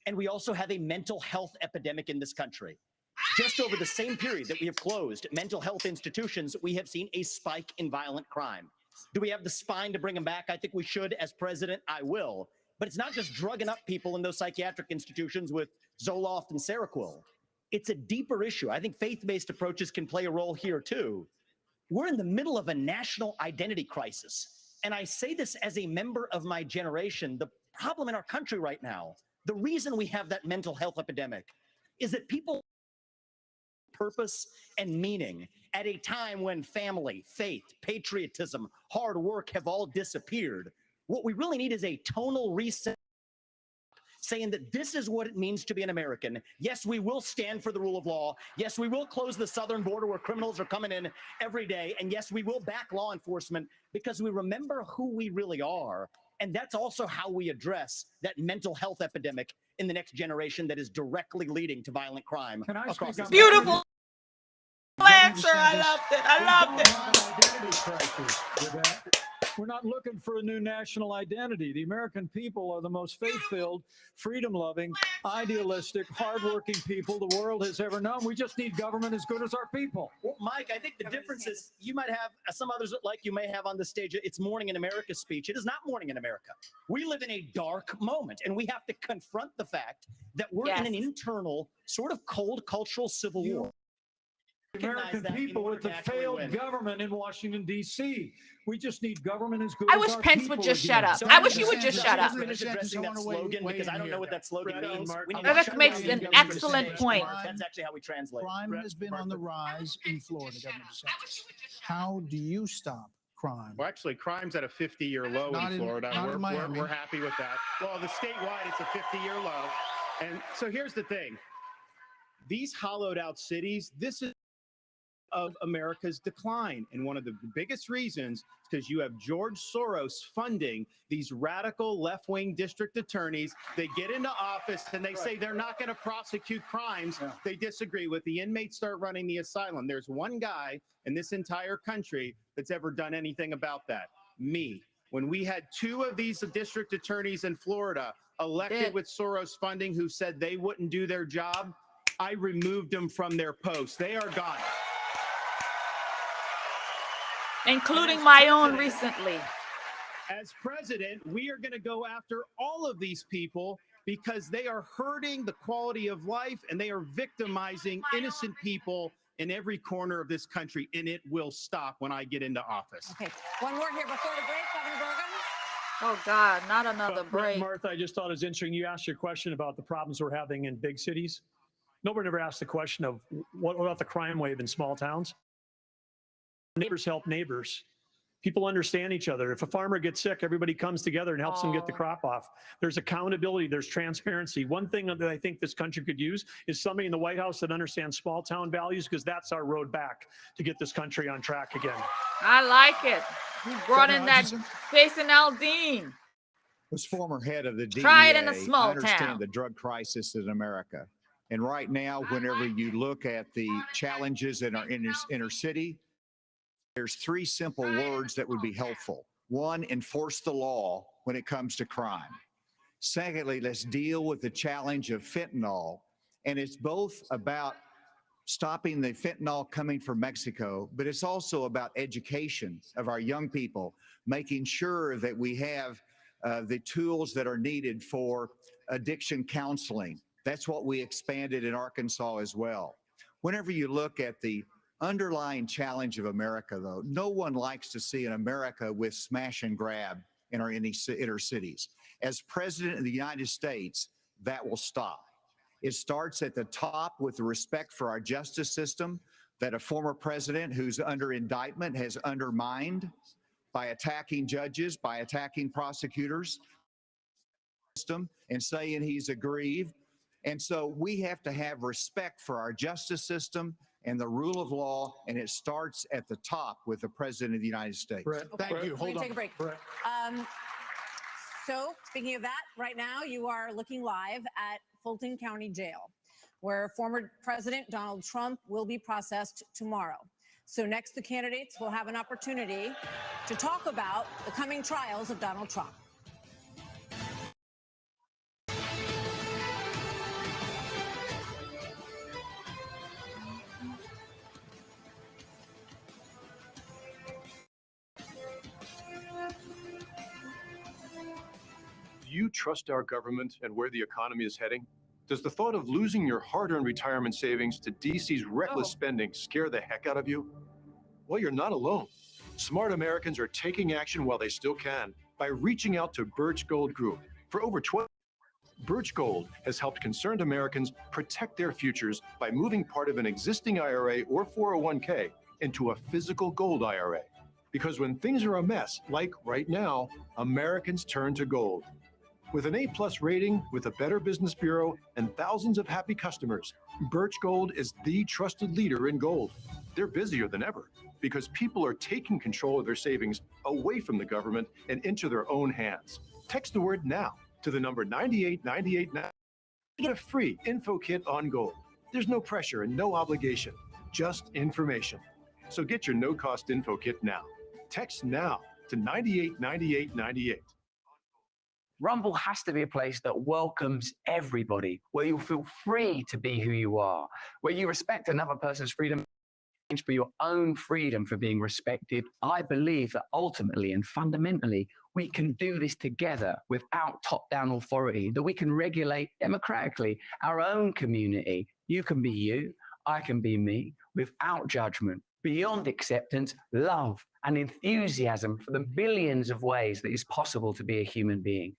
And we also have a mental health epidemic in this country. Just over the same period that we have closed mental health institutions, we have seen a spike in violent crime. Do we have the spine to bring them back? I think we should. As president, I will. But it's not just drugging up people in those psychiatric institutions with Zoloft and Seroquel. It's a deeper issue. I think faith-based approaches can play a role here too. We're in the middle of a national identity crisis. And I say this as a member of my generation. The problem in our country right now, the reason we have that mental health epidemic is that people purpose and meaning at a time when family, faith, patriotism, hard work have all disappeared. What we really need is a tonal reset, saying that this is what it means to be an American. Yes, we will stand for the rule of law. Yes, we will close the southern border where criminals are coming in every day. And yes, we will back law enforcement because we remember who we really are. And that's also how we address that mental health epidemic in the next generation that is directly leading to violent crime across this Beautiful answer. I DeSantis, loved it. I loved it. identity crisis with that. We're not looking for a new national identity. The American people are the most faith-filled, freedom-loving, idealistic, hardworking people the world has ever known. We just need government as good as our people. Well, Mike, I think the difference is you might have some others like you may have on the stage. It's Morning in America speech. It is not Morning in America. We live in a dark moment, and we have to confront the fact that we're in an internal sort of cold cultural civil war. The American people with the failed government in Washington, D.C. We just need government as good I as wish our Pence people would just again. shut up. I wish you would just shut up. Finish addressing that slogan because I don't know what that slogan means. We need to That shut makes down an the excellent government. point. That's actually how we translate. Crime has been on the rise in Florida, Governor DeSantis. How do you stop crime? Well, actually, crime's at a 50-year low Not in Florida. not in We're Miami. happy with that. Well, the statewide, it's a 50-year low. And so here's the thing. These hollowed out cities, this is of America's decline. And one of the biggest reasons is because you have George Soros funding these radical left-wing district attorneys. They get into office and they say they're not going to prosecute crimes they disagree with. The inmates start running the asylum. There's one guy in this entire country that's ever done anything about that. Me. When we had two of these district attorneys in Florida elected with Soros funding who said they wouldn't do their job, I removed them from their posts. They are gone. Including my own recently. As president, we are going to go after all of these people because they are hurting the quality of life and they are victimizing innocent people in every corner of this country, and it will stop when I get into office. Okay, one more here before the break, Governor Bergen. Oh, God, not another break. Martha, I just thought it was interesting. You asked your question about the problems we're having in big cities. Nobody ever asked the question of what about the crime wave in small towns? Neighbors help neighbors. People understand each other. If a farmer gets sick, everybody comes together and helps them get the crop off. There's accountability. There's transparency. One thing that I think this country could use is somebody in the White House that understands small town values, because that's our road back to get this country on track again. I like it. You brought in that Jason Aldean. Was former head of the DEA. Try it in a small I understand town. the drug crisis in America. And right now, whenever you look at the challenges in our inner city, there's three simple words that would be helpful. One, enforce the law when it comes to crime. Secondly, let's deal with the challenge of fentanyl. And it's both about stopping the fentanyl coming from Mexico, but it's also about education of our young people, making sure that we have the tools that are needed for addiction counseling. That's what we expanded in Arkansas as well. Whenever you look at the underlying challenge of America, though, no one likes to see an America with smash and grab in our inner cities. As president of the United States, that will stop. It starts at the top with the respect for our justice system that a former president who's under indictment has undermined by attacking judges, by attacking prosecutors, and saying he's aggrieved. And so we have to have respect for our justice system and the rule of law, and it starts at the top with the President of the United States. Thank you. Hold on. Take a break. So, speaking of that, right now you are looking live at Fulton County Jail, where former President Donald Trump will be processed tomorrow. So next, the candidates will have an opportunity to talk about the coming trials of Donald Trump. Do you trust our government and where the economy is heading? Does the thought of losing your hard-earned retirement savings to DC's reckless spending scare the heck out of you? Well, you're not alone. Smart Americans are taking action while they still can by reaching out to Birch Gold Group. For over 20 Birch Gold has helped concerned Americans protect their futures by moving part of an existing IRA or 401k into a physical gold IRA. Because when things are a mess, like right now, Americans turn to gold. With an A+ rating, with a Better Business Bureau, and thousands of happy customers, Birch Gold is the trusted leader in gold. They're busier than ever because people are taking control of their savings away from the government and into their own hands. Text the word NOW to the number 9898 now. Get a free info kit on gold. There's no pressure and no obligation, just information. So get your no-cost info kit now. Text NOW to 989898. Rumble has to be a place that welcomes everybody, where you feel free to be who you are, where you respect another person's freedom for your own freedom for being respected. I believe that ultimately and fundamentally, we can do this together without top-down authority, that we can regulate democratically our own community. You can be you, I can be me, without judgment, beyond acceptance, love, and enthusiasm for the billions of ways that it's possible to be a human being.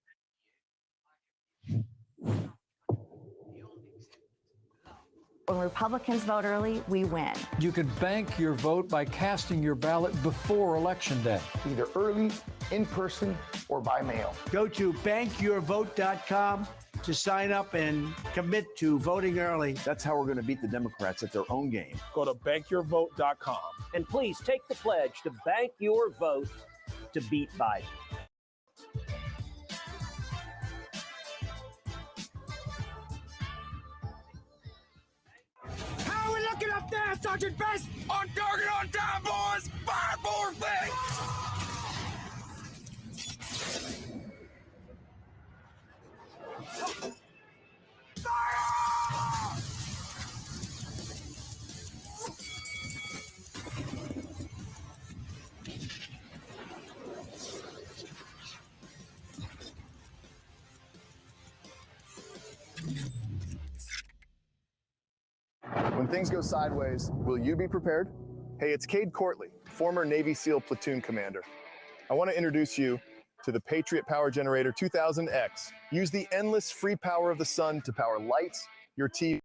When Republicans vote early, we win. You can bank your vote by casting your ballot before Election Day. Either early, in person, or by mail. Go to bankyourvote.com to sign up and commit to voting early. That's how we're going to beat the Democrats at their own game. Go to bankyourvote.com. And please take the pledge to bank your vote to beat Biden. How are we looking up there, Sergeant Best? On target, on time, boys! Fire more things! When things go sideways, will you be prepared? Hey, it's Cade Courtley, former Navy SEAL platoon commander. I want to introduce you to the Patriot Power Generator 2000X. Use the endless free power of the sun to power lights, your TV,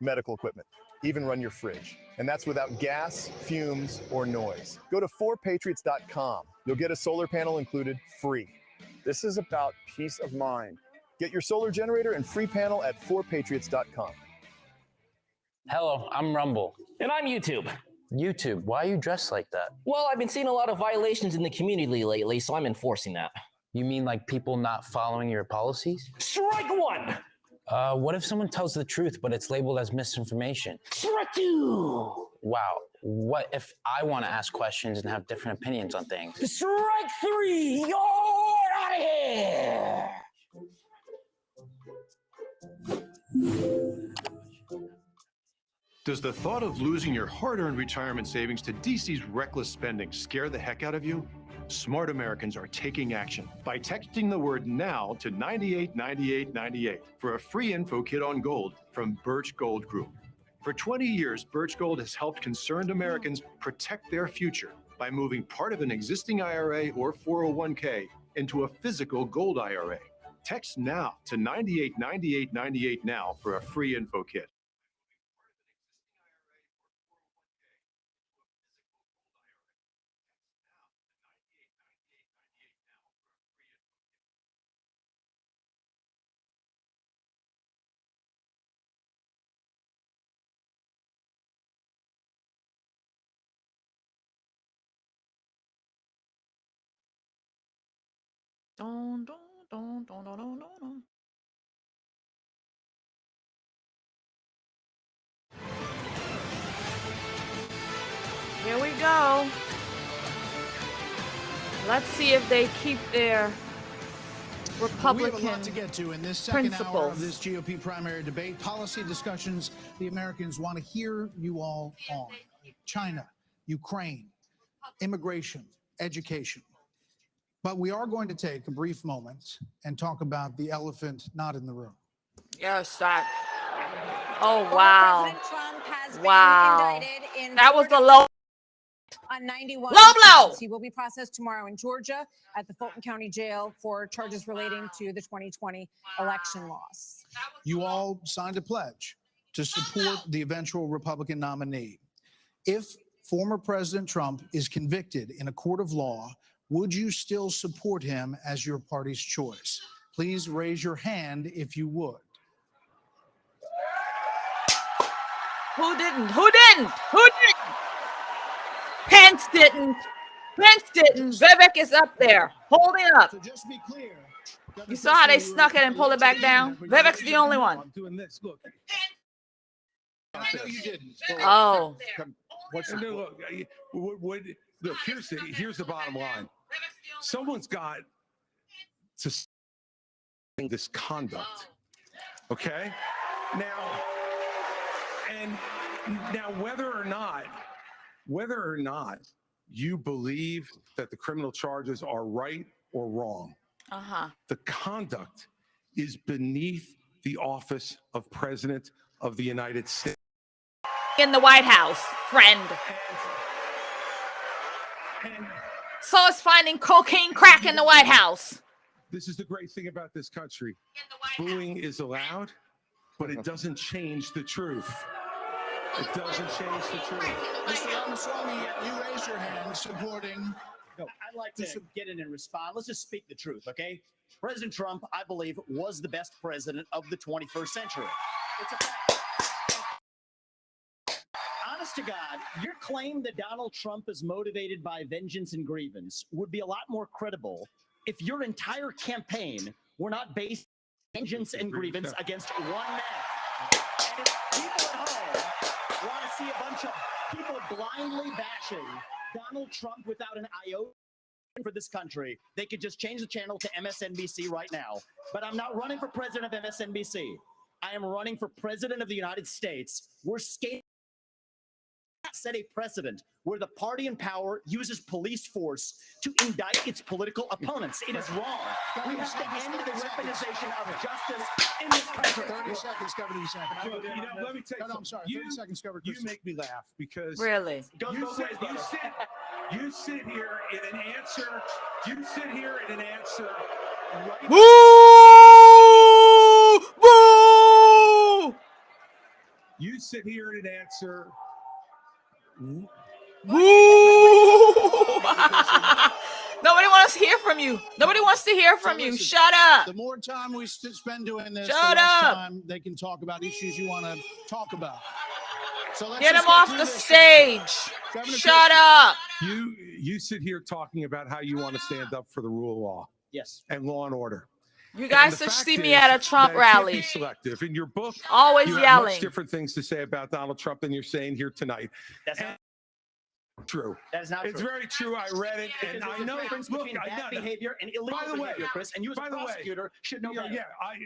medical equipment, even run your fridge. And that's without gas, fumes, or noise. Go to 4patriots.com. You'll get a solar panel included free. This is about peace of mind. Get your solar generator and free panel at 4patriots.com. Hello, I'm Rumble. And I'm YouTube. YouTube, why are you dressed like that? Well, I've been seeing a lot of violations in the community lately, so I'm enforcing that. You mean like people not following your policies? Strike one! What if someone tells the truth, but it's labeled as misinformation? Strike two! Wow, what if I want to ask questions and have different opinions on things? Strike three! You're out of here! Does the thought of losing your hard-earned retirement savings to DC's reckless spending scare the heck out of you? Smart Americans are taking action by texting the word NOW to 989898 for a free info kit on gold from Birch Gold Group. For 20 years, Birch Gold has helped concerned Americans protect their future by moving part of an existing IRA or 401k into a physical gold IRA. Text NOW to 989898 now for a free info kit. Don, don, don, don, don, don, don. Here we go. Let's see if they keep their Republican We have a lot to get to in this second hour of principles. this GOP primary debate. Policy discussions the Americans want to hear you all on. China, Ukraine, immigration, education. But we are going to take a brief moment and talk about the elephant not in the room. Yes, that. Oh, wow. President Trump has been Wow. indicted in That was the low. on 91 Low blow. counts. He will be processed tomorrow in Georgia at the Fulton County Jail for charges relating to the 2020 election loss. You all signed a pledge to support the eventual Republican nominee. If former President Trump is convicted in a court of law, would you still support him as your party's choice? Please raise your hand if you would. Who didn't? Who didn't? Who didn't? Pence didn't. Pence didn't. Vivek is up there, holding up. So just be clear. You saw how they snuck it and pulled it back down? Vivek's the only one. I'm doing this. Look. I know you didn't. Oh. Look, look, here's the bottom line. Someone's got to stop this conduct. Okay? Now whether or not you believe that the criminal charges are right or wrong, the conduct is beneath the office of President of the United States. In the White House, friend. So is finding cocaine crack in the White House. This is the great thing about this country. Booing is allowed, but it doesn't change the truth. It doesn't change the truth. Mr. Ramaswamy, you raised your hand supporting. I'd like to get in and respond. Let's just speak the truth, okay? President Trump, I believe, was the best president of the 21st century. It's a fact. Honest to God, your claim that Donald Trump is motivated by vengeance and grievance would be a lot more credible if your entire campaign were not based on vengeance and grievance against one man. And if people at home want to see a bunch of people blindly bashing Donald Trump without an iota for this country, they could just change the channel to MSNBC right now. But I'm not running for president of MSNBC. I am running for president of the United States. We're scared. Set a precedent where the party in power uses police force to indict its political opponents. It is wrong. We have to end the weaponization of justice in this country. 30 seconds, Governor. Look, let me tell you something. I'm sorry. 30 seconds, Governor. You make me laugh because Really? You sit here in an answer. You sit here in an answer. Right. Boo! Boo! You sit here in an answer. Woo! Nobody wants to hear from you. Nobody wants to hear from you. Listen, Shut up. The more time we spend doing this, Shut the less up. time they can talk about issues you want to talk about. So let's Get just him get off through the this. stage. Governor Shut Christie. up. You sit here talking about how you want to stand up for the rule of law. Yes. And law and order. You guys should see me at a Trump rally. Be selective. In your book, Always you have yelling. much different things to say about Donald Trump than you're saying here tonight. That's not true. That is not It's true. very true. I read it, and Because I there's a know. difference Look, between I bad know. behavior and illegal By the way, behavior, Chris, and you as a by the way, prosecutor should know better. Yeah,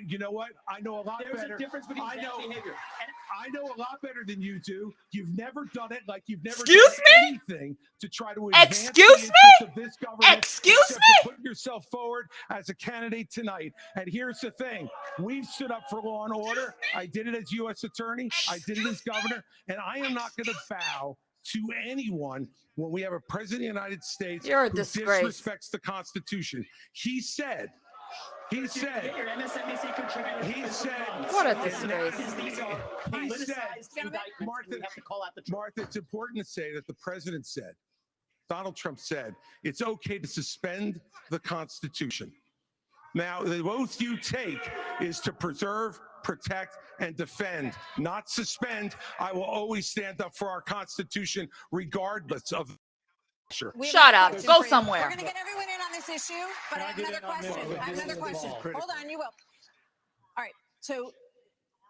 you know what? I know a lot There's better. a difference between I bad know, behavior. And I know a lot better than you do. You've never done it like you've never Excuse done me? anything to try to advance Excuse the interests me? of this government. Excuse except me? to put yourself forward as a candidate tonight. And here's the thing. We've stood up for law and order. I did it as U.S. attorney. I did it as governor. And I am not going to bow to anyone when we have a president of the United States You're a who disgrace. disrespects the Constitution. He said, your MSNBC contributor. What a disgrace. These are He said, politicized indictments. We have to call out the truth. Martha, it's important to say that the president said, Donald Trump said, it's okay to suspend the Constitution. Now, the oath you take is to preserve, protect, and defend, not suspend. I will always stand up for our Constitution, regardless of. Sure. Shut up. Go somewhere. We're going to get everyone in on this issue, but I have another question. I have another question. Hold on, you will. All right. So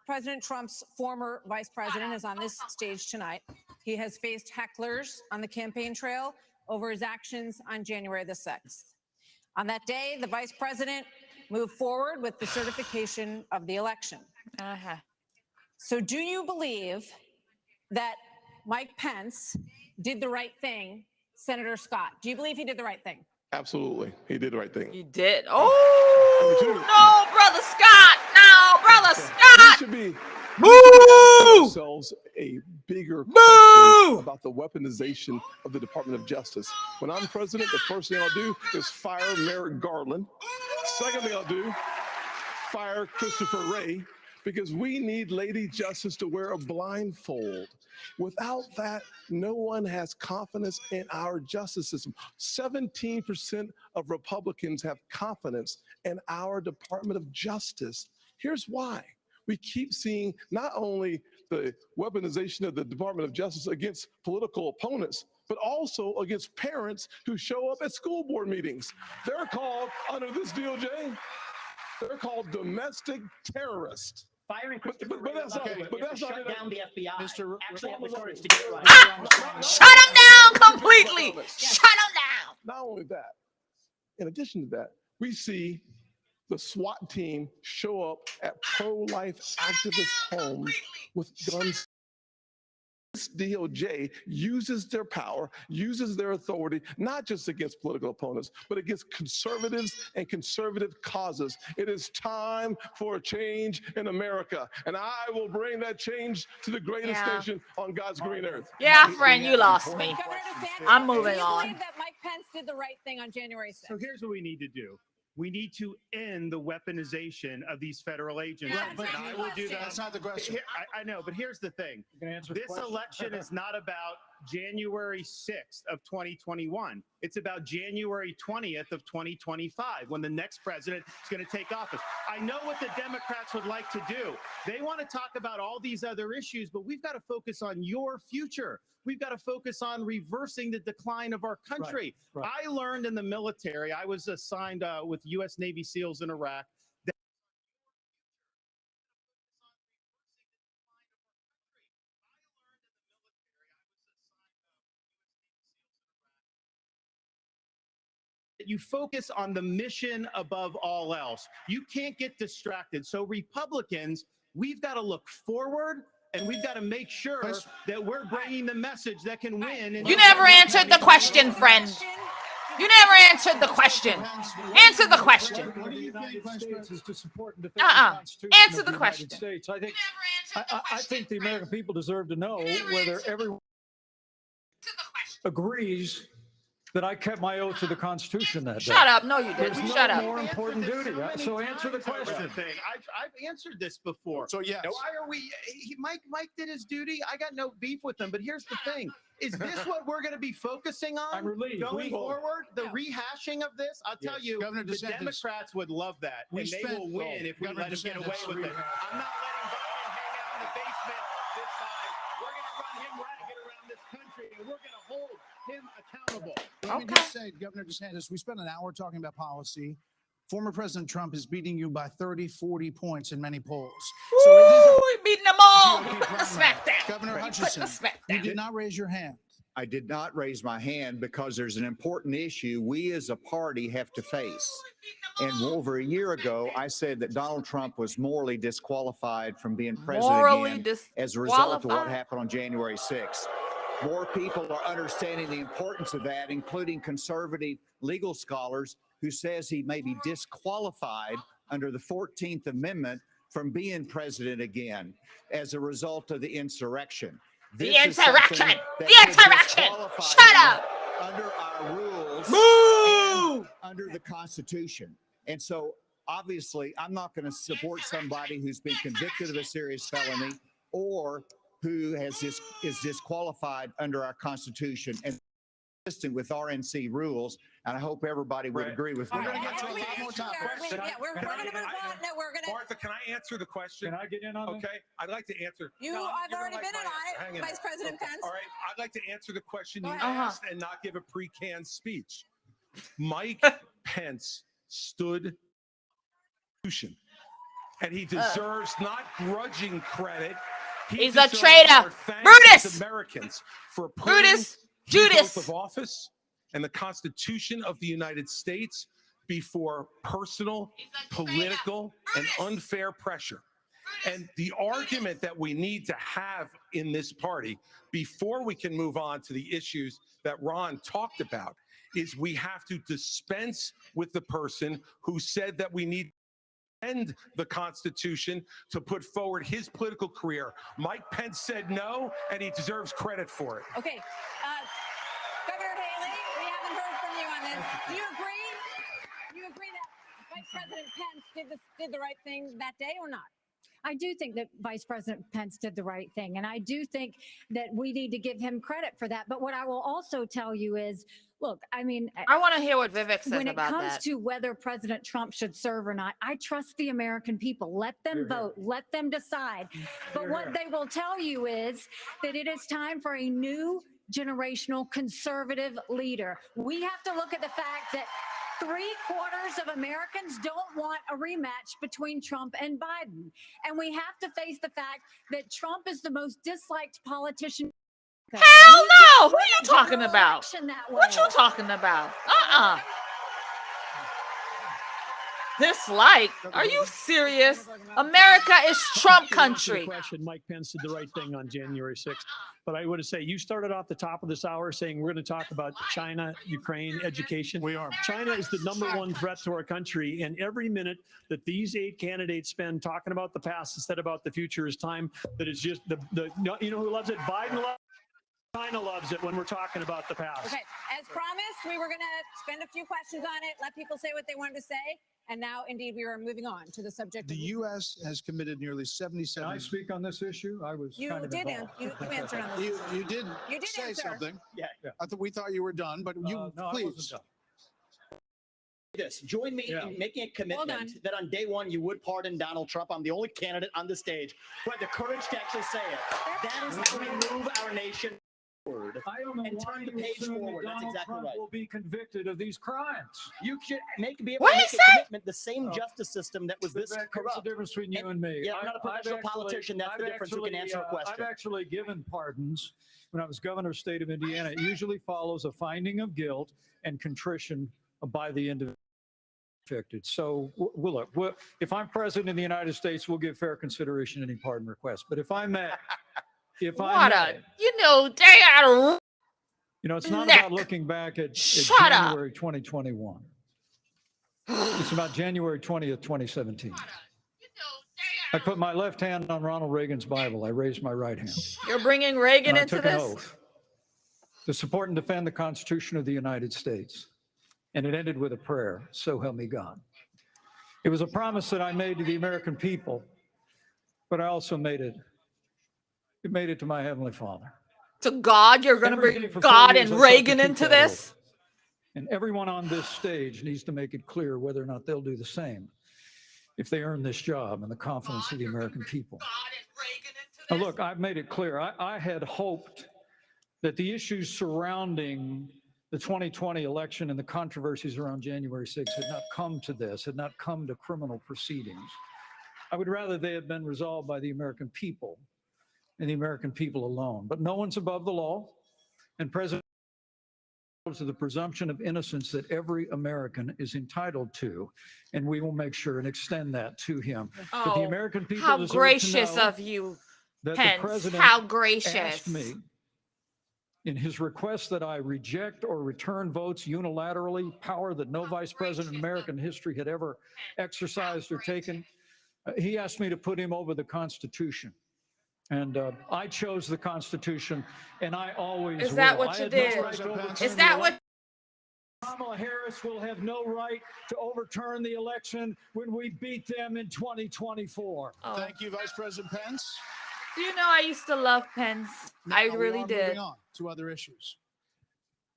President Trump's former vice president is on this stage tonight. He has faced hecklers on the campaign trail over his actions on January the 6th. On that day, the vice president moved forward with the certification of the election. So do you believe that Mike Pence did the right thing, Senator Scott? Do you believe he did the right thing? Absolutely. He did the right thing. He did. Oh, no, Brother Scott. No, Brother Scott. We should be Boo! ourselves a bigger Boo! question about the weaponization of the Department of Justice. When I'm president, the first thing I'll do is fire Merrick Garland. Second thing I'll do, fire Christopher Wray, because we need Lady Justice to wear a blindfold. Without that, no one has confidence in our justice system. 17% of Republicans have confidence in our Department of Justice. Here's why. We keep seeing not only the weaponization of the Department of Justice against political opponents, but also against parents who show up at school board meetings. They're called, under this DOJ, they're called domestic terrorists. Firing Christopher but that's not, but that's not shut down the FBI. Mr. Actually have the courage to get it right. Shut him down completely. Shut him down. Not only that, in addition to that, we see the SWAT team show up at pro-life activist homes with guns. This DOJ uses their power, uses their authority, not just against political opponents, but against conservatives and conservative causes. It is time for a change in America, and I will bring that change to the greatest nation on God's green earth. Yeah, friend, you lost me. I'm moving Do you on. believe that Mike Pence did the right thing on January 6th? So here's what we need to do. We need to end the weaponization of these federal agents. Yeah, And but I will do that. That's not the question. I know, but here's the thing. This This election is not about January 6th of 2021. It's about January 20th of 2025, when the next president is going to take office. I know what the Democrats would like to do. They want to talk about all these other issues, but we've got to focus on your future. We've got to focus on reversing the decline of our country. Right. I learned in the military, I was assigned with U.S. Navy SEALs in Iraq, that you focus on the mission above all else. You can't get distracted. So Republicans, we've got to look forward, and we've got to make sure that we're bringing the message that can win. You never answered the question, friend. You never answered the question. Answer the question. What do you think, Vice President, is to support and defend the Constitution Answer of the the question. United States? I think the American people deserve to know whether everyone agrees that I kept my oath to the Constitution that day. Shut up. No, you didn't. There's Shut no up. more important duty. So answer the Here's question. thing. I've answered this before. So yes. Why are we? Mike did his duty. I got no beef with him. But here's the thing: is this what we're going to be focusing on I'm relieved. going forward? The rehashing of this. I'll tell you, Governor the DeSantis, Democrats would love that, and they will win if we let them get away with it. I'm not letting Biden hang out in the basement this time. We're going to run him ragged around this country, and we're going to hold him accountable. Let me just say, Governor DeSantis, we spent an hour talking about policy. Former President Trump is beating you by 30, 40 points in many polls. So it is We're beating them all. GOP Put the primary. smack down. Governor Put Hutchinson, the smack you down. did not raise your hand. I did not raise my hand because there's an important issue we as a party have to face. And over a year ago, I said that Donald Trump was morally disqualified from being president Morally again as a result of what disqualified? happened on January 6th. More people are understanding the importance of that, including conservative legal scholars who says he may be disqualified under the 14th Amendment from being president again as a result of the insurrection. The This is something insurrection. that The could insurrection. disqualify Shut him up. under our rules Boo! and under the Constitution. And so obviously I'm not going to support somebody who's been convicted of a serious felony or who is disqualified under our Constitution and consistent with RNC rules. And I hope everybody would agree with me. We're going to get to a lot more time. We're going to move on. No, we're going to. Martha, can I answer the question? Can I get in on it? Okay, I'd like to answer. You No, have you're gonna already like been my in answer. on Hang it, in Vice there. President Pence. All right, I'd like to answer the question you Go ahead. asked and not give a pre-canned speech. Mike Pence stood and he deserves not grudging credit. He's a deserves traitor. our thanks Brutus. as Americans for putting Brutus. the Judas. oath of office and the Constitution of the United States before personal, political, and unfair pressure. And the argument that we need to have in this party before we can move on to the issues that Ron talked about is we have to dispense with the person who said that we need the Constitution to put forward his political career. Mike Pence said no, and he deserves credit for it. Okay. Governor Haley, we haven't heard from you on this. Do you agree? Do you agree that Vice President Pence did the right thing that day or not? I do think that Vice President Pence did the right thing. And I do think that we need to give him credit for that. But what I will also tell you is, look, I mean, I want to hear what Vivek says when it about comes that. to whether President Trump should serve or not, I trust the American people. Let them vote. Let them decide. But what they will tell you is that it is time for a new generational conservative leader. We have to look at the fact that 3/4 of Americans don't want a rematch between Trump and Biden. And we have to face the fact that Trump is the most disliked politician. Hell no! Who are you talking about? What you talking about? Dislike? Are you serious? America is Trump country. Question: Mike Pence did the right thing on January 6th. But I would say you started off the top of this hour saying we're going to talk about China, Ukraine, education. We are. China is the #1 threat to our country, and every minute that these 8 candidates spend talking about the past instead about the future is time that is just you know who loves it? Biden loves it. China loves it when we're talking about the past. Okay, as promised, we were going to spend a few questions on it, let people say what they wanted to say, and now, indeed, we are moving on to the subject. The U.S. has committed nearly 77. Can I speak on this issue? I was You kind of did. involved. You answered on this. You did say answer. something. Yeah. We thought you were done, but you No, I please. wasn't done. This. Join me in making a Hold commitment that on day one you would pardon Donald Trump. I'm the only candidate on the stage who had the courage to actually say it. That is how we move our nation forward I don't know and why turn the you page assume that forward. That's Donald exactly Trump right. will be convicted of these crimes. You should be able What to did make he a say? commitment. The same justice system that was this Vivek, corrupt. What's the difference between you and me? Yeah, I'm not a professional politician. That's the difference. Who can answer a question? I've actually given pardons when I was governor of the state of Indiana. It usually follows a finding of guilt and contrition by the individual convicted. So, look, if I'm president of the United States, we'll give fair consideration to any pardon request. But if I may, they are. You know, it's not about looking back at January 2021. It's about January 20th, 2017. I put my left hand on Ronald Reagan's Bible. I raised my right hand. You're bringing Reagan And I into took this? an oath to support and defend the Constitution of the United States. And it ended with a prayer, so help me God. It was a promise that I made to the American people, but I also made it to my Heavenly Father. To God, you're going to bring God and Reagan into this? And everyone on this stage needs to make it clear whether or not they'll do the same if they earn this job and the confidence of the American people. Now, look, I've made it clear. I had hoped that the issues surrounding the 2020 election and the controversies around January 6th had not come to this, had not come to criminal proceedings. I would rather they had been resolved by the American people and the American people alone. But no one's above the law, and President to the presumption of innocence that every American is entitled to, and we will make sure and extend that to him. But the American people how deserve gracious to know of you, that Pence. the president How gracious. asked me in his request that I reject or return votes unilaterally, power that no vice president in American history had ever exercised or taken. He asked me to put him over the Constitution. And I chose the Constitution, and I always will. Is that what I you had no did? right to overturn Is that the what? Kamala Harris will have no right to overturn the election when we beat them in 2024. Thank you, Vice President Pence. Do you know I used to love Pence? I Now, really we are did. Moving on to other issues.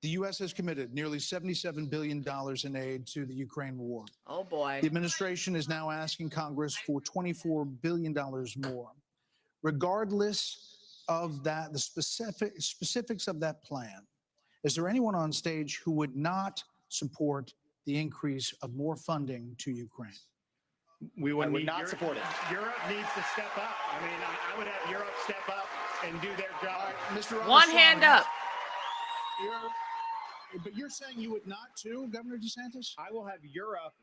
The U.S. has committed nearly $77 billion in aid to the Ukraine war. Oh, boy. The administration is now asking Congress for $24 billion more. Regardless of that, the specifics of that plan, is there anyone on stage who would not support the increase of more funding to Ukraine? We would not support it. Europe needs to step up. I mean, I would have Europe step up and do their job. Mr. One hand up. But you're saying you would not too, Governor DeSantis? I will have Europe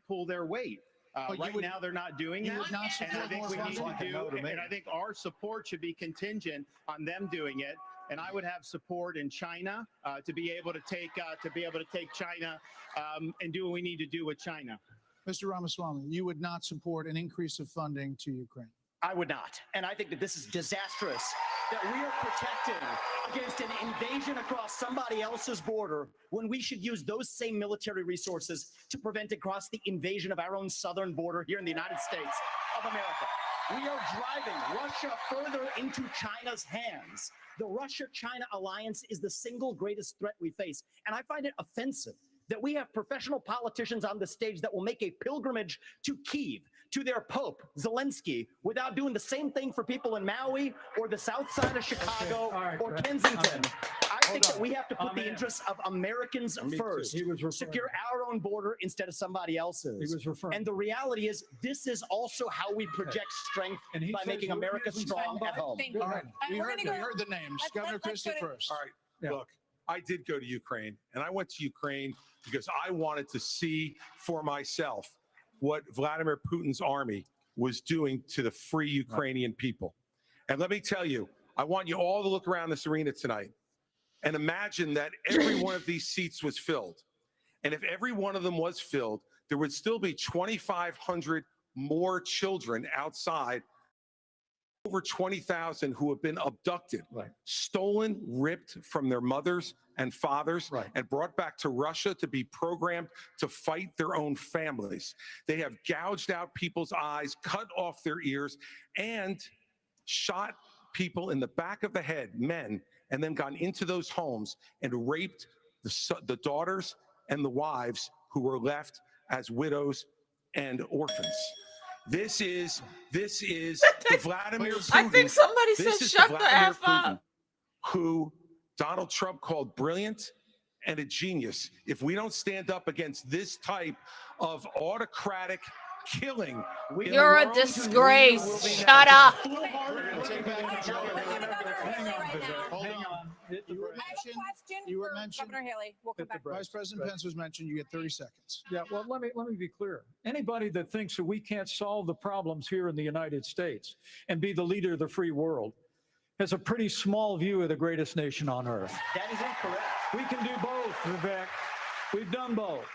pull their weight. Right now, they're not doing that. would not support and I think more we need funding? to do, and I think our support should be contingent on them doing it. And I would have support in China to be able to take China and do what we need to do with China. Mr. Ramaswamy, you would not support an increase of funding to Ukraine. I would not. And I think that this is disastrous, that we are protecting against an invasion across somebody else's border when we should use those same military resources to prevent across the invasion of our own southern border here in the United States of America. We are driving Russia further into China's hands. The Russia-China alliance is the single greatest threat we face. And I find it offensive that we have professional politicians on the stage that will make a pilgrimage to Kyiv, to their Pope, Zelensky, without doing the same thing for people in Maui or the south side of Chicago or Kensington. I think that we have to put the interests of Americans first, secure our own border instead of somebody else's. And the reality is, this is also how we project strength by making America strong at home. All right, we heard the names. Governor Christie first. All right, look, I did go to Ukraine, and I went to Ukraine because I wanted to see for myself what Vladimir Putin's army was doing to the free Ukrainian people. And let me tell you, I want you all to look around this arena tonight and imagine that every one of these seats was filled. And if every one of them was filled, there would still be 2,500 more children outside, over 20,000 who have been abducted, stolen, ripped from their mothers and fathers, and brought back to Russia to be programmed to fight their own families. They have gouged out people's eyes, cut off their ears, and shot people in the back of the head, men, and then gone into those homes and raped the daughters and the wives who were left as widows and orphans. This is the Vladimir Putin. I think somebody said shut the F up. Who Donald Trump called brilliant and a genius. If we don't stand up against this type of autocratic killing, you're a disgrace. Shut up. You were mentioned. Governor Haley, we'll come back. Vice President Pence was mentioned. You get 30 seconds. Yeah, well, let me be clear. Anybody that thinks that we can't solve the problems here in the United States and be the leader of the free world has a pretty small view of the greatest nation on earth. That is incorrect. We can do both, Vivek. We've done both.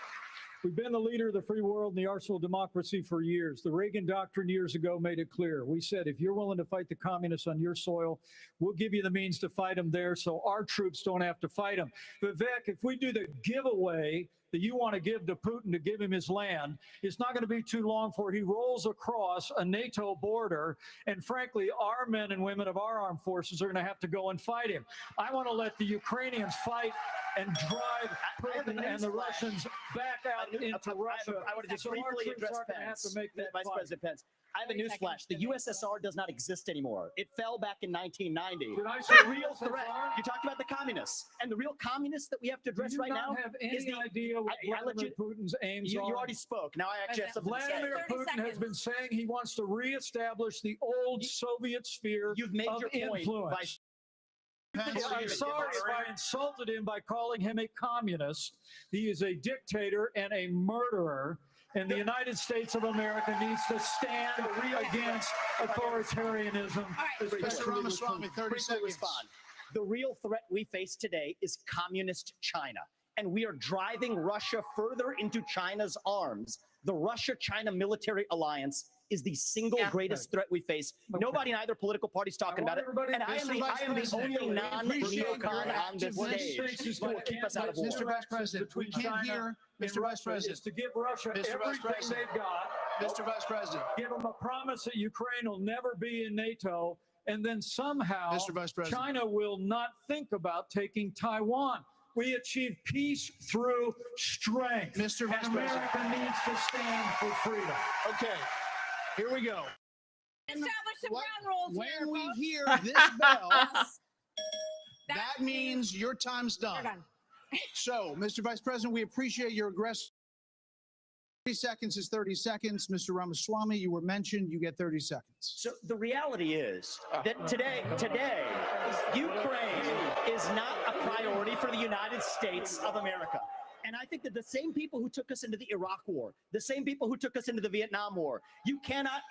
We've been the leader of the free world and the arsenal of democracy for years. The Reagan Doctrine years ago made it clear. We said, if you're willing to fight the communists on your soil, we'll give you the means to fight them there so our troops don't have to fight them. Vivek, if we do the giveaway that you want to give to Putin to give him his land, it's not going to be too long before he rolls across a NATO border. And frankly, our men and women of our armed forces are going to have to go and fight him. I want to let the Ukrainians fight and drive Putin and the Russians back out into Russia. I want to just briefly address Pence, Vice President Pence. I have a newsflash. The USSR does not exist anymore. It fell back in 1990. Did I say real threat? You talked about the communists. And the real communists that we have to address right now have any idea what Vladimir Putin's aims are? You already spoke. Now I actually have something to say. Vladimir Putin has been saying he wants to reestablish the old Soviet sphere You've made of your point, influence. I'm sorry if I insulted him by calling him a communist. He is a dictator and a murderer. And the United States of America needs to stand against authoritarianism. Mr. Ramaswamy, 30 seconds. Respond. The real threat we face today is communist China. And we are driving Russia further into China's arms. The Russia-China military alliance is the single greatest threat we face. Nobody in either political party is talking about it. And I am the only non-neocon on this stage who will keep us out of war. Mr. Vice President, we can't hear. Mr. Vice President, is to give Russia everything they've got. Mr. Vice President, give them a promise that Ukraine will never be in NATO, and then somehow Mr. Vice President, China will not think about taking Taiwan. We achieve peace through strength. Mr. Vice President, America needs to stand for freedom. Okay, here we go. Establish some ground rules when here, we folks. hear this bell, that means your time's done. So, Mr. Vice President, we appreciate your aggressive. 30 seconds is 30 seconds. Mr. Ramaswamy, you were mentioned. You get 30 seconds. So the reality is that today, Ukraine is not a priority for the United States of America. And I think that the same people who took us into the Iraq War, the same people who took us into the Vietnam War, you cannot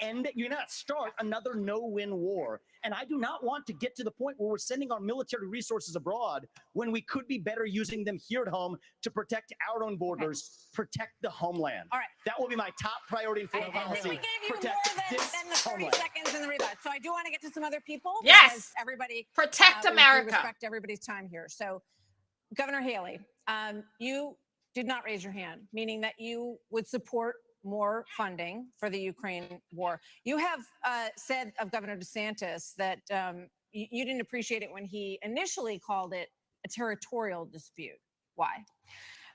start another no-win war. And I do not want to get to the point where we're sending our military resources abroad when we could be better using them here at home to protect our own borders, protect the homeland. All right. That will be my top priority in foreign I policy. think we gave you protect more this than the 30 homeland. seconds in the rebut. So I do want to get to some other people. Yes. Because everybody Protect we America. respect everybody's time here. So Governor Haley, you did not raise your hand, meaning that you would support more funding for the Ukraine war. You have said of Governor DeSantis that you didn't appreciate it when he initially called it a territorial dispute. Why?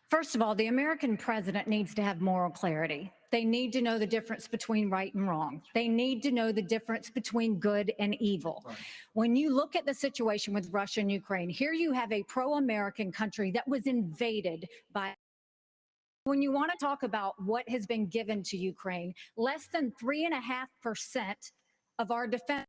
First of all, the American president needs to have moral clarity. They need to know the difference between right and wrong. They need to know the difference between good and evil. Right. When you look at the situation with Russia and Ukraine, here you have a pro-American country that was invaded by. When you want to talk about what has been given to Ukraine, less than 3.5% of our defense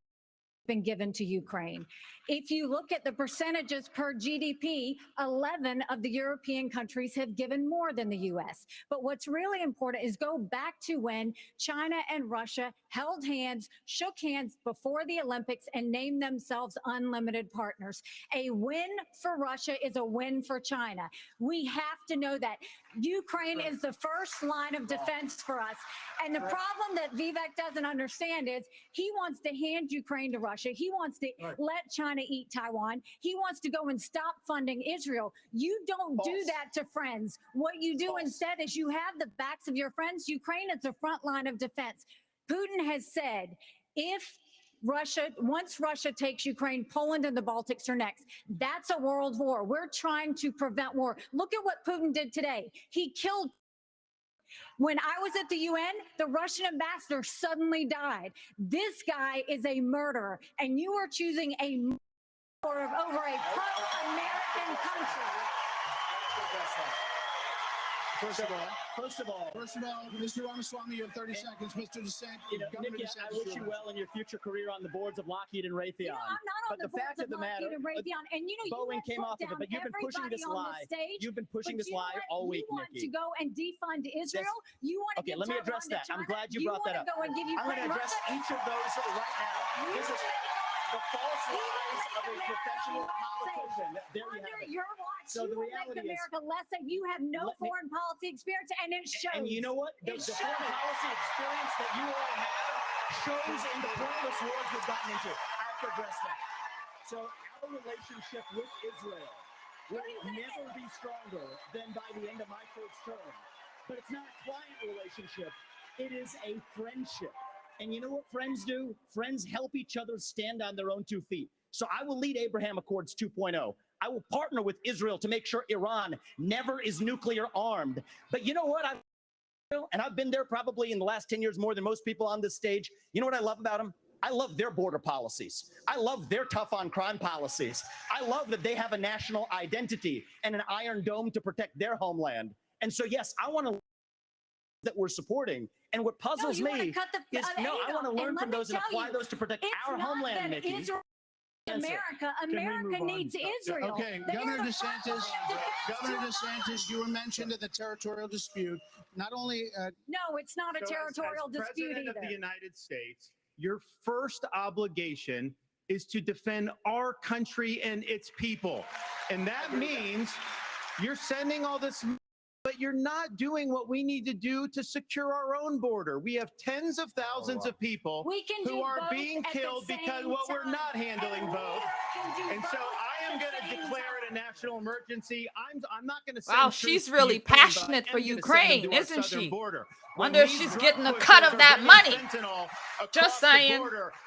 been given to Ukraine. If you look at the percentages per GDP, 11 of the European countries have given more than the US. But what's really important is go back to when China and Russia held hands, shook hands before the Olympics and named themselves unlimited partners. A win for Russia is a win for China. We have to know that. Ukraine is the first line of defense for us. And the problem that Vivek doesn't understand is he wants to hand Ukraine to Russia. He wants to let China eat Taiwan. He wants to go and stop funding Israel. You don't do that to friends. What you do instead is you have the backs of your friends. Ukraine is the front line of defense. Putin has said, once Russia takes Ukraine, Poland and the Baltics are next. That's a world war. We're trying to prevent war. Look at what Putin did today. He killed. When I was at the UN, the Russian ambassador suddenly died. This guy is a murderer, and you are choosing a murderer over a pro-American country. First of all, Mr. Ramaswamy, you have 30 seconds. Mr. DeSantis, Governor Nikki, DeSantis, I wish you well in your future career on the boards of Lockheed and Raytheon. You know, I'm not on the boards of Lockheed and Raytheon, and you know, Boeing came off of it, but you've been pushing this lie. You've been pushing this lie all week, Nikki. Nikki. You want to go and defund Israel? You want to okay, let me address that. I'm glad you brought that up. Go and give I'm going to address each of those right now. This is the false lies of a professional politician. There you have it. Your watch, so the reality is, America less safe. You have no foreign policy experience, and it shows. And you know what? The foreign policy experience that you all have shows in the pointless wars we've gotten into. I have to address that. So our relationship with Israel will never be stronger than by the end of my first term. But it's not a client relationship. It is a friendship. And you know what friends do? Friends help each other stand on their own 2 feet. So I will lead Abraham Accords 2.0. I will partner with Israel to make sure Iran never is nuclear armed. But you know what? I've been there probably in the last 10 years more than most people on this stage. You know what I love about them? I love their border policies. I love their tough on crime policies. I love that they have a national identity and an iron dome to protect their homeland. And so, yes, I want to that we're supporting. And what puzzles me is, I want to learn from those and apply those to protect our homeland, Nikki. America needs Israel. Okay, Governor DeSantis, you were mentioned in the territorial dispute. Not only no, it's not a territorial dispute President either. of the United States, your first obligation is to defend our country and its people. And that means you're sending all this, but you're not doing what we need to do to secure our own border. We have tens of thousands of people who are being killed because we're not handling both. And so I am going to declare it a national emergency. I'm not going to say. Wow, she's really passionate for Ukraine, isn't she? Wonder if she's getting a cut of that money. Just saying.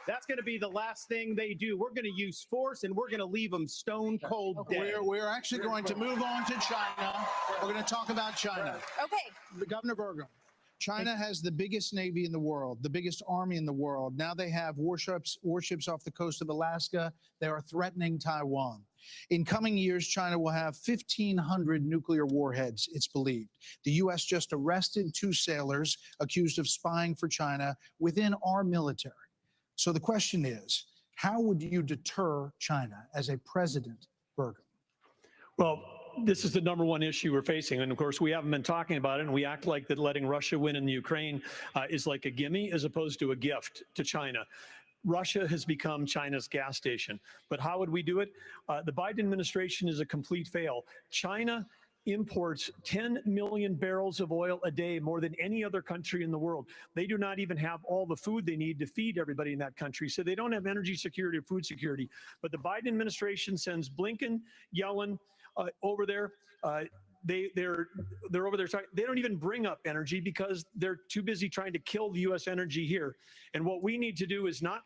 That's going to be the last thing they do. We're going to use force, and we're going to leave them stone cold dead. We're actually going to move on to China. We're going to talk about China. Okay. Governor Burgum, China has the biggest navy in the world, the biggest army in the world. Now they have warships off the coast of Alaska. They are threatening Taiwan. In coming years, China will have 1,500 nuclear warheads, it's believed. The U.S. just arrested 2 sailors accused of spying for China within our military. So the question is, how would you deter China as a president, Burgum? Well, this is the number one issue we're facing. And of course, we haven't been talking about it, and we act like that letting Russia win in the Ukraine is like a gimme as opposed to a gift to China. Russia has become China's gas station. But how would we do it? The Biden administration is a complete fail. China imports 10 million barrels of oil a day, more than any other country in the world. They do not even have all the food they need to feed everybody in that country. So they don't have energy security or food security. But the Biden administration sends Blinken, Yellen over there. They're over there. They don't even bring up energy because they're too busy trying to kill the U.S. energy here. And what we need to do is not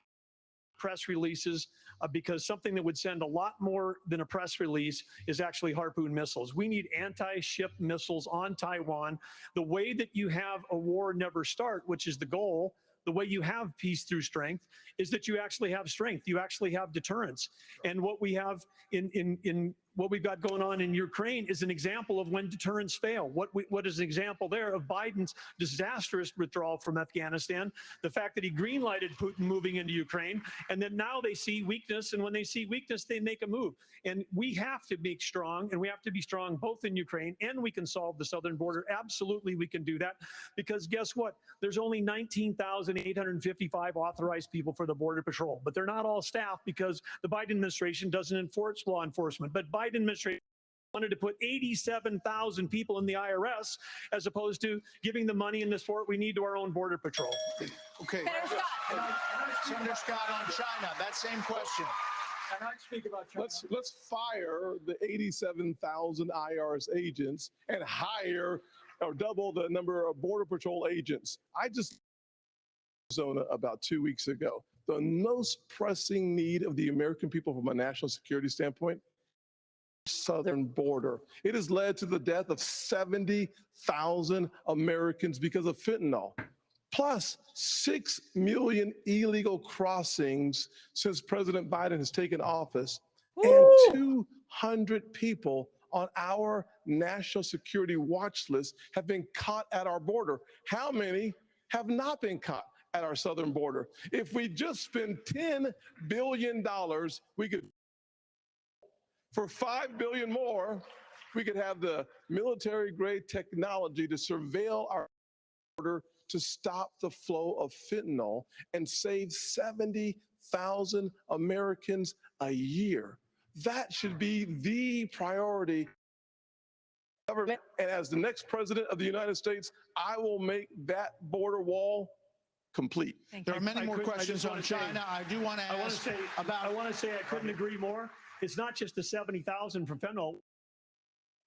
press releases, because something that would send a lot more than a press release is actually Harpoon missiles. We need anti-ship missiles on Taiwan. The way that you have a war never start, which is the goal, the way you have peace through strength is that you actually have strength. You actually have deterrence. And what we have in what we've got going on in Ukraine is an example of when deterrence fail. What is an example there of Biden's disastrous withdrawal from Afghanistan, the fact that he greenlighted Putin moving into Ukraine, and then now they see weakness, and when they see weakness, they make a move. And we have to be strong, and we have to be strong both in Ukraine, and we can solve the southern border. Absolutely, we can do that, because guess what? There's only 19,855 authorized people for the Border Patrol, but they're not all staff because the Biden administration doesn't enforce law enforcement. But Biden administration wanted to put 87,000 people in the IRS as opposed to giving the money and the support we need to our own Border Patrol. Okay. Senator Scott on China, that same question. Can I speak about China? Let's fire the 87,000 IRS agents and hire or double the number of Border Patrol agents. I just Arizona about 2 weeks ago. The most pressing need of the American people from a national security standpoint, southern border. It has led to the death of 70,000 Americans because of fentanyl, plus 6 million illegal crossings since President Biden has taken office, and 200 people on our national security watch list have been caught at our border. How many have not been caught at our southern border? If we just spend $10 billion, we could, for $5 billion more, we could have the military-grade technology to surveil our border to stop the flow of fentanyl and save 70,000 Americans a year. That should be the priority. And as the next president of the United States, I will make that border wall complete. There are many more questions on China. I do want to ask about. I want to say I couldn't agree more. It's not just the 70,000 from fentanyl.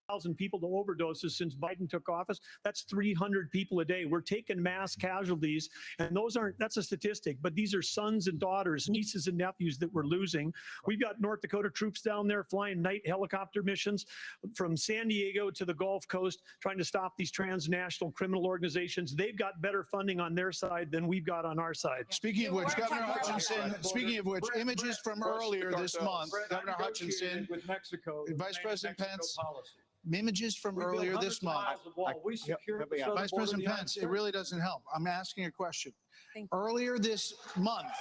1,000 people to overdoses since Biden took office. That's 300 people a day. We're taking mass casualties, and that's a statistic, but these are sons and daughters, nieces and nephews that we're losing. We've got North Dakota troops down there flying night helicopter missions from San Diego to the Gulf Coast, trying to stop these transnational criminal organizations. They've got better funding on their side than we've got on our side. Speaking of which, Governor Hutchinson, images from earlier this month, Governor Hutchinson, with Mexico, Vice President Pence, images from earlier this month. Vice President Pence, it really doesn't help. I'm asking a question. Earlier this month,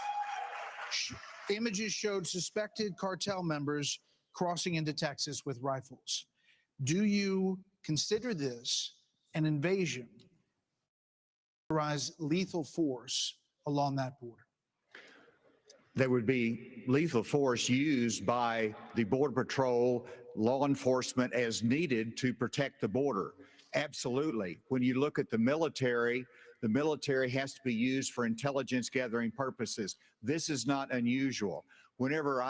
images showed suspected cartel members crossing into Texas with rifles. Do you consider this an invasion, authorize lethal force along that border? There would be lethal force used by the Border Patrol, law enforcement as needed to protect the border. Absolutely. When you look at the military has to be used for intelligence gathering purposes. This is not unusual. Whenever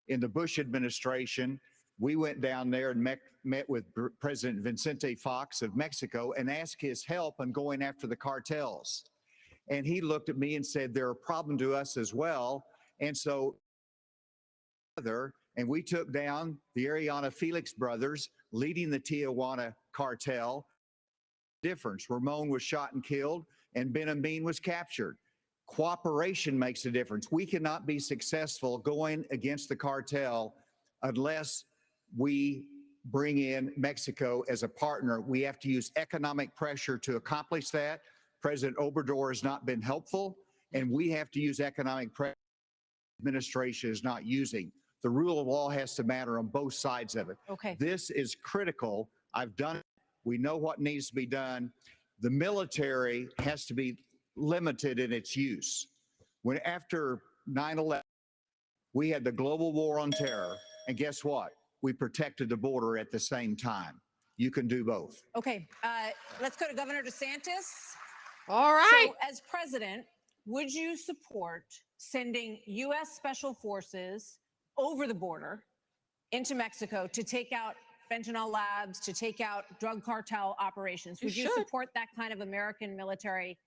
in the Bush administration, we went down there and met with President Vicente Fox of Mexico and asked his help in going after the cartels. And he looked at me and said, they're a problem to us as well. And so, and we took down the Ariana Felix brothers leading the Tijuana cartel. Difference. Ramon was shot and killed, and Ben Amin was captured. Cooperation makes a difference. We cannot be successful going against the cartel unless we bring in Mexico as a partner. We have to use economic pressure to accomplish that. President Obrador has not been helpful, and we have to use economic pressure the administration is not using. The rule of law has to matter on both sides of it. Okay. This is critical. I've done it. We know what needs to be done. The military has to be limited in its use. When after 9/11, we had the global war on terror, and guess what? We protected the border at the same time. You can do both. Okay, let's go to Governor DeSantis. All right. So, as president, would you support sending U.S. Special Forces over the border into Mexico to take out fentanyl labs, to take out drug cartel operations? Would you support that kind of American military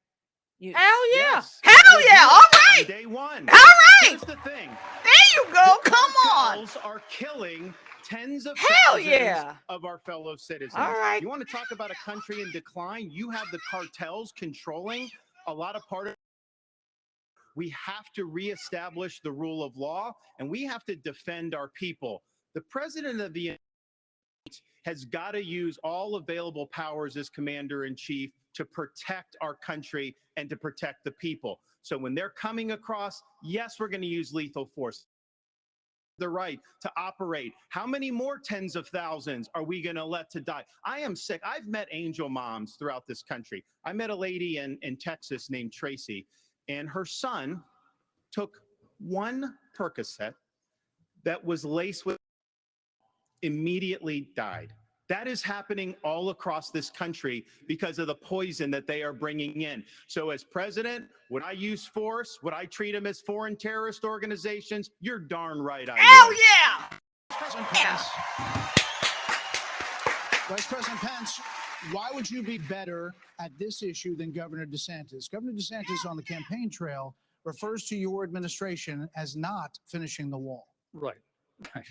use? Hell yeah. Yes. Hell yeah. All right. On day one. All right. Here's the thing. There you go. The Come on. cartels are killing tens of Hell thousands yeah. of our fellow citizens. All right. You want to talk about a country in decline? You have the cartels controlling a lot of part of. We have to reestablish the rule of law, and we have to defend our people. The president of the United States has got to use all available powers as commander-in-chief to protect our country and to protect the people. So when they're coming across, yes, we're going to use lethal force. The right to operate. How many more tens of thousands are we going to let to die? I am sick. I've met angel moms throughout this country. I met a lady in Texas named Tracy, and her son took one Percocet that was laced with, immediately died. That is happening all across this country because of the poison that they are bringing in. So as president, would I use force? Would I treat them as foreign terrorist organizations? You're darn right I would. Hell yeah. President Yeah. Pence, Vice President Pence, why would you be better at this issue than Governor DeSantis? Governor DeSantis on the campaign trail refers to your administration as not finishing the wall. Right. Right.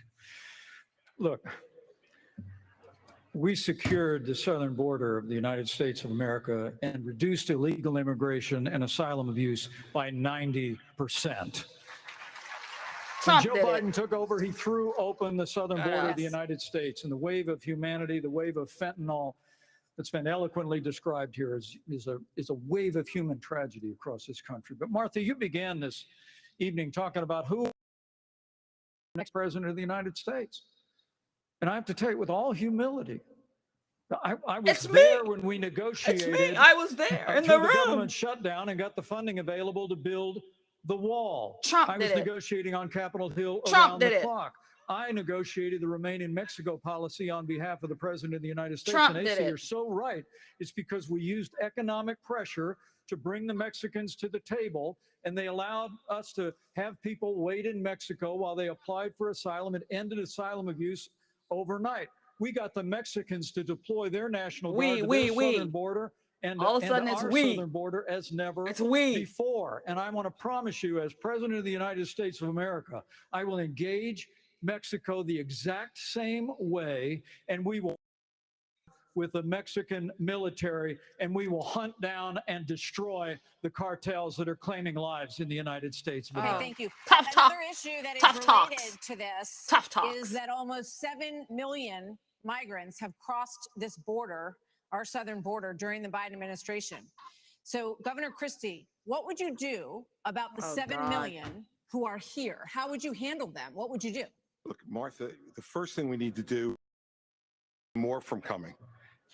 Look, we secured the southern border of the United States of America and reduced illegal immigration and asylum abuse by 90%. When Joe Biden took over, he threw open the southern border of the United States, and the wave of humanity, the wave of fentanyl that's been eloquently described here is a wave of human tragedy across this country. But Martha, you began this evening talking about who the next president of the United States. And I have to tell you, with all humility, I was there when we negotiated. It's me. I was there in the through room. the government shutdown and got the funding available to build the wall. Trump I was did it. negotiating on Capitol Hill Trump around did the it. clock. I negotiated the Remain in Mexico policy on behalf of the President of the United States. Trump and did AC, it. you're so right. It's because we used economic pressure to bring the Mexicans to the table, and they allowed us to have people wait in Mexico while they applied for asylum and ended asylum abuse overnight. We got the Mexicans to deploy their National Guard to their southern border and all of a and sudden it's our we. southern border as never we. before. And I want to promise you, as President of the United States of America, I will engage Mexico the exact same way, and we will with the Mexican military, and we will hunt down and destroy the cartels that are claiming lives in the United States of Okay, America. thank you. Tough talk. Another issue that is Tough related talks. to this Tough talks. is that almost 7 million migrants have crossed this border, our southern border, during the Biden administration. So, Governor Christie, what would you do about the 7 million who are here? How would you handle them? What would you do? Look, Martha, the first thing we need to do more from coming.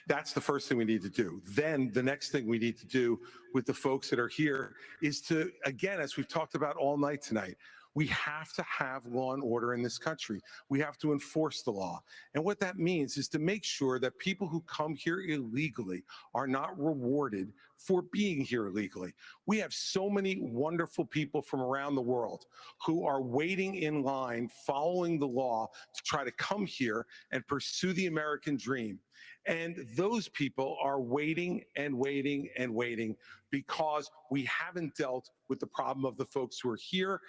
That's the first thing we need to do. Then the next thing we need to do with the folks that are here is to, again, as we've talked about all night tonight, we have to have law and order in this country. We have to enforce the law. And what that means is to make sure that people who come here illegally are not rewarded for being here illegally. We have so many wonderful people from around the world who are waiting in line, following the law to try to come here and pursue the American dream. And those people are waiting and waiting and waiting because we haven't dealt with the problem of the folks who are here.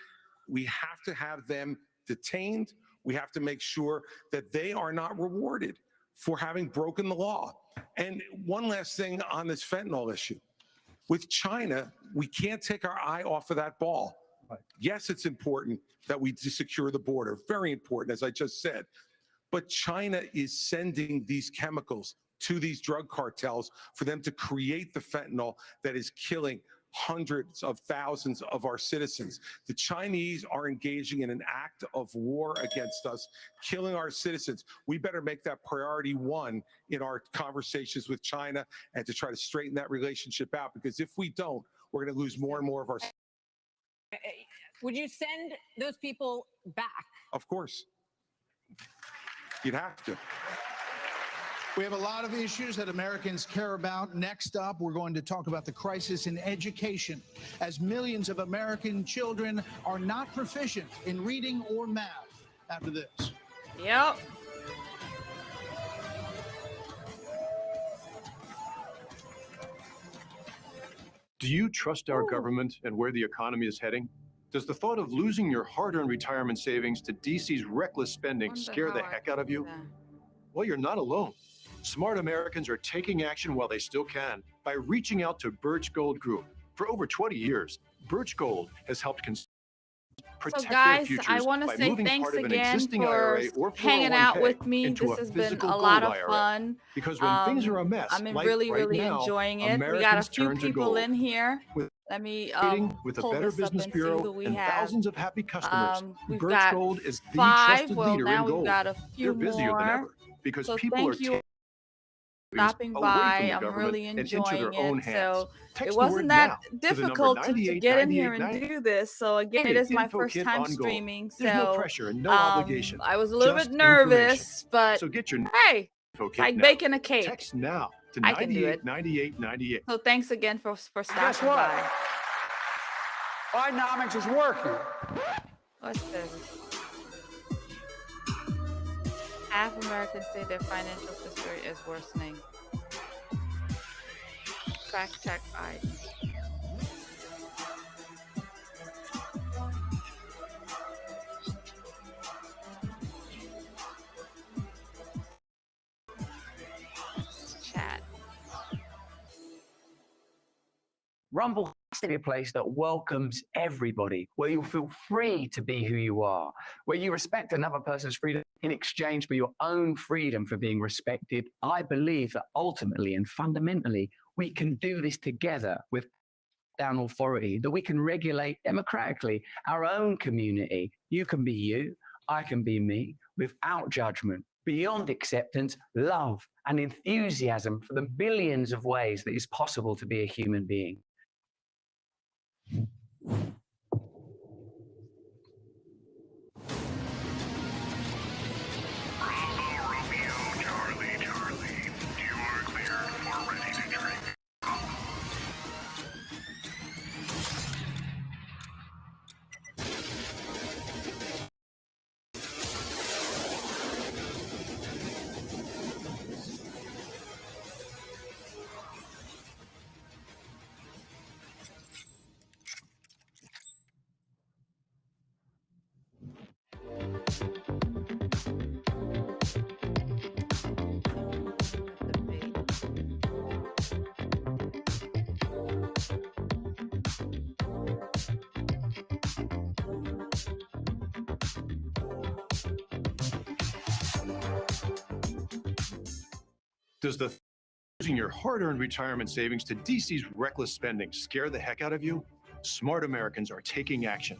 We have to have them detained. We have to make sure that they are not rewarded for having broken the law. And one last thing on this fentanyl issue. With China, we can't take our eye off of that ball. Right. Yes, it's important that we secure the border. Very important, as I just said. But China is sending these chemicals to these drug cartels for them to create the fentanyl that is killing hundreds of thousands of our citizens. The Chinese are engaging in an act of war against us, killing our citizens. We better make that priority one in our conversations with China and to try to straighten that relationship out, because if we don't, we're going to lose more and more of our. Would you send those people back? Of course. You'd have to. We have a lot of issues that Americans care about. Next up, we're going to talk about the crisis in education, as millions of American children are not proficient in reading or math. After this. Yep. Do you trust our government and where the economy is heading? Does the thought of losing your hard-earned retirement savings to DC's reckless spending scare the heck out of you? Well, you're not alone. Smart Americans are taking action while they still can by reaching out to Birch Gold Group. For over 20 years, Birch Gold has helped protect So guys, their futures I want to by say moving thanks part of an again existing for IRA or hanging out 401k with me. into This a has been physical a lot gold of IRA. fun. Because when things are a mess, I'm like really, right really now, enjoying it. We got a Americans few turn to people gold. in here. With Let me with a pull Better this up Business and see Bureau who we and have. thousands of happy customers, We've Birch got Gold is the 5. trusted Well, leader now in we've gold. got a few They're busier than more. ever because So people are thank you stopping away by. from the I'm government really and into enjoying their own it. hands. So Text it the wasn't word that now to the number difficult to get in here and 989898. do this. So again, it is my first InfoKit time on Gold. streaming. There's no So pressure and no obligation. I was a little just bit nervous, information. but So get your hey, InfoKit it's like now. baking a cake. Text now to I can do it. 989898. So thanks again for stopping Guess what? by. Bidenomics is working. What's this? Half Americans say their financial situation is worsening. Fact check Biden. Chat. Rumble has to be a place that welcomes everybody, where you feel free to be who you are, where you respect another person's freedom in exchange for your own freedom for being respected. I believe that ultimately and fundamentally, we can do this together with down authority, that we can regulate democratically our own community. You can be you, I can be me, without judgment, beyond acceptance, love, and enthusiasm for the billions of ways that it's possible to be a human being. Does the losing your hard-earned retirement savings to DC's reckless spending scare the heck out of you? Smart Americans are taking action.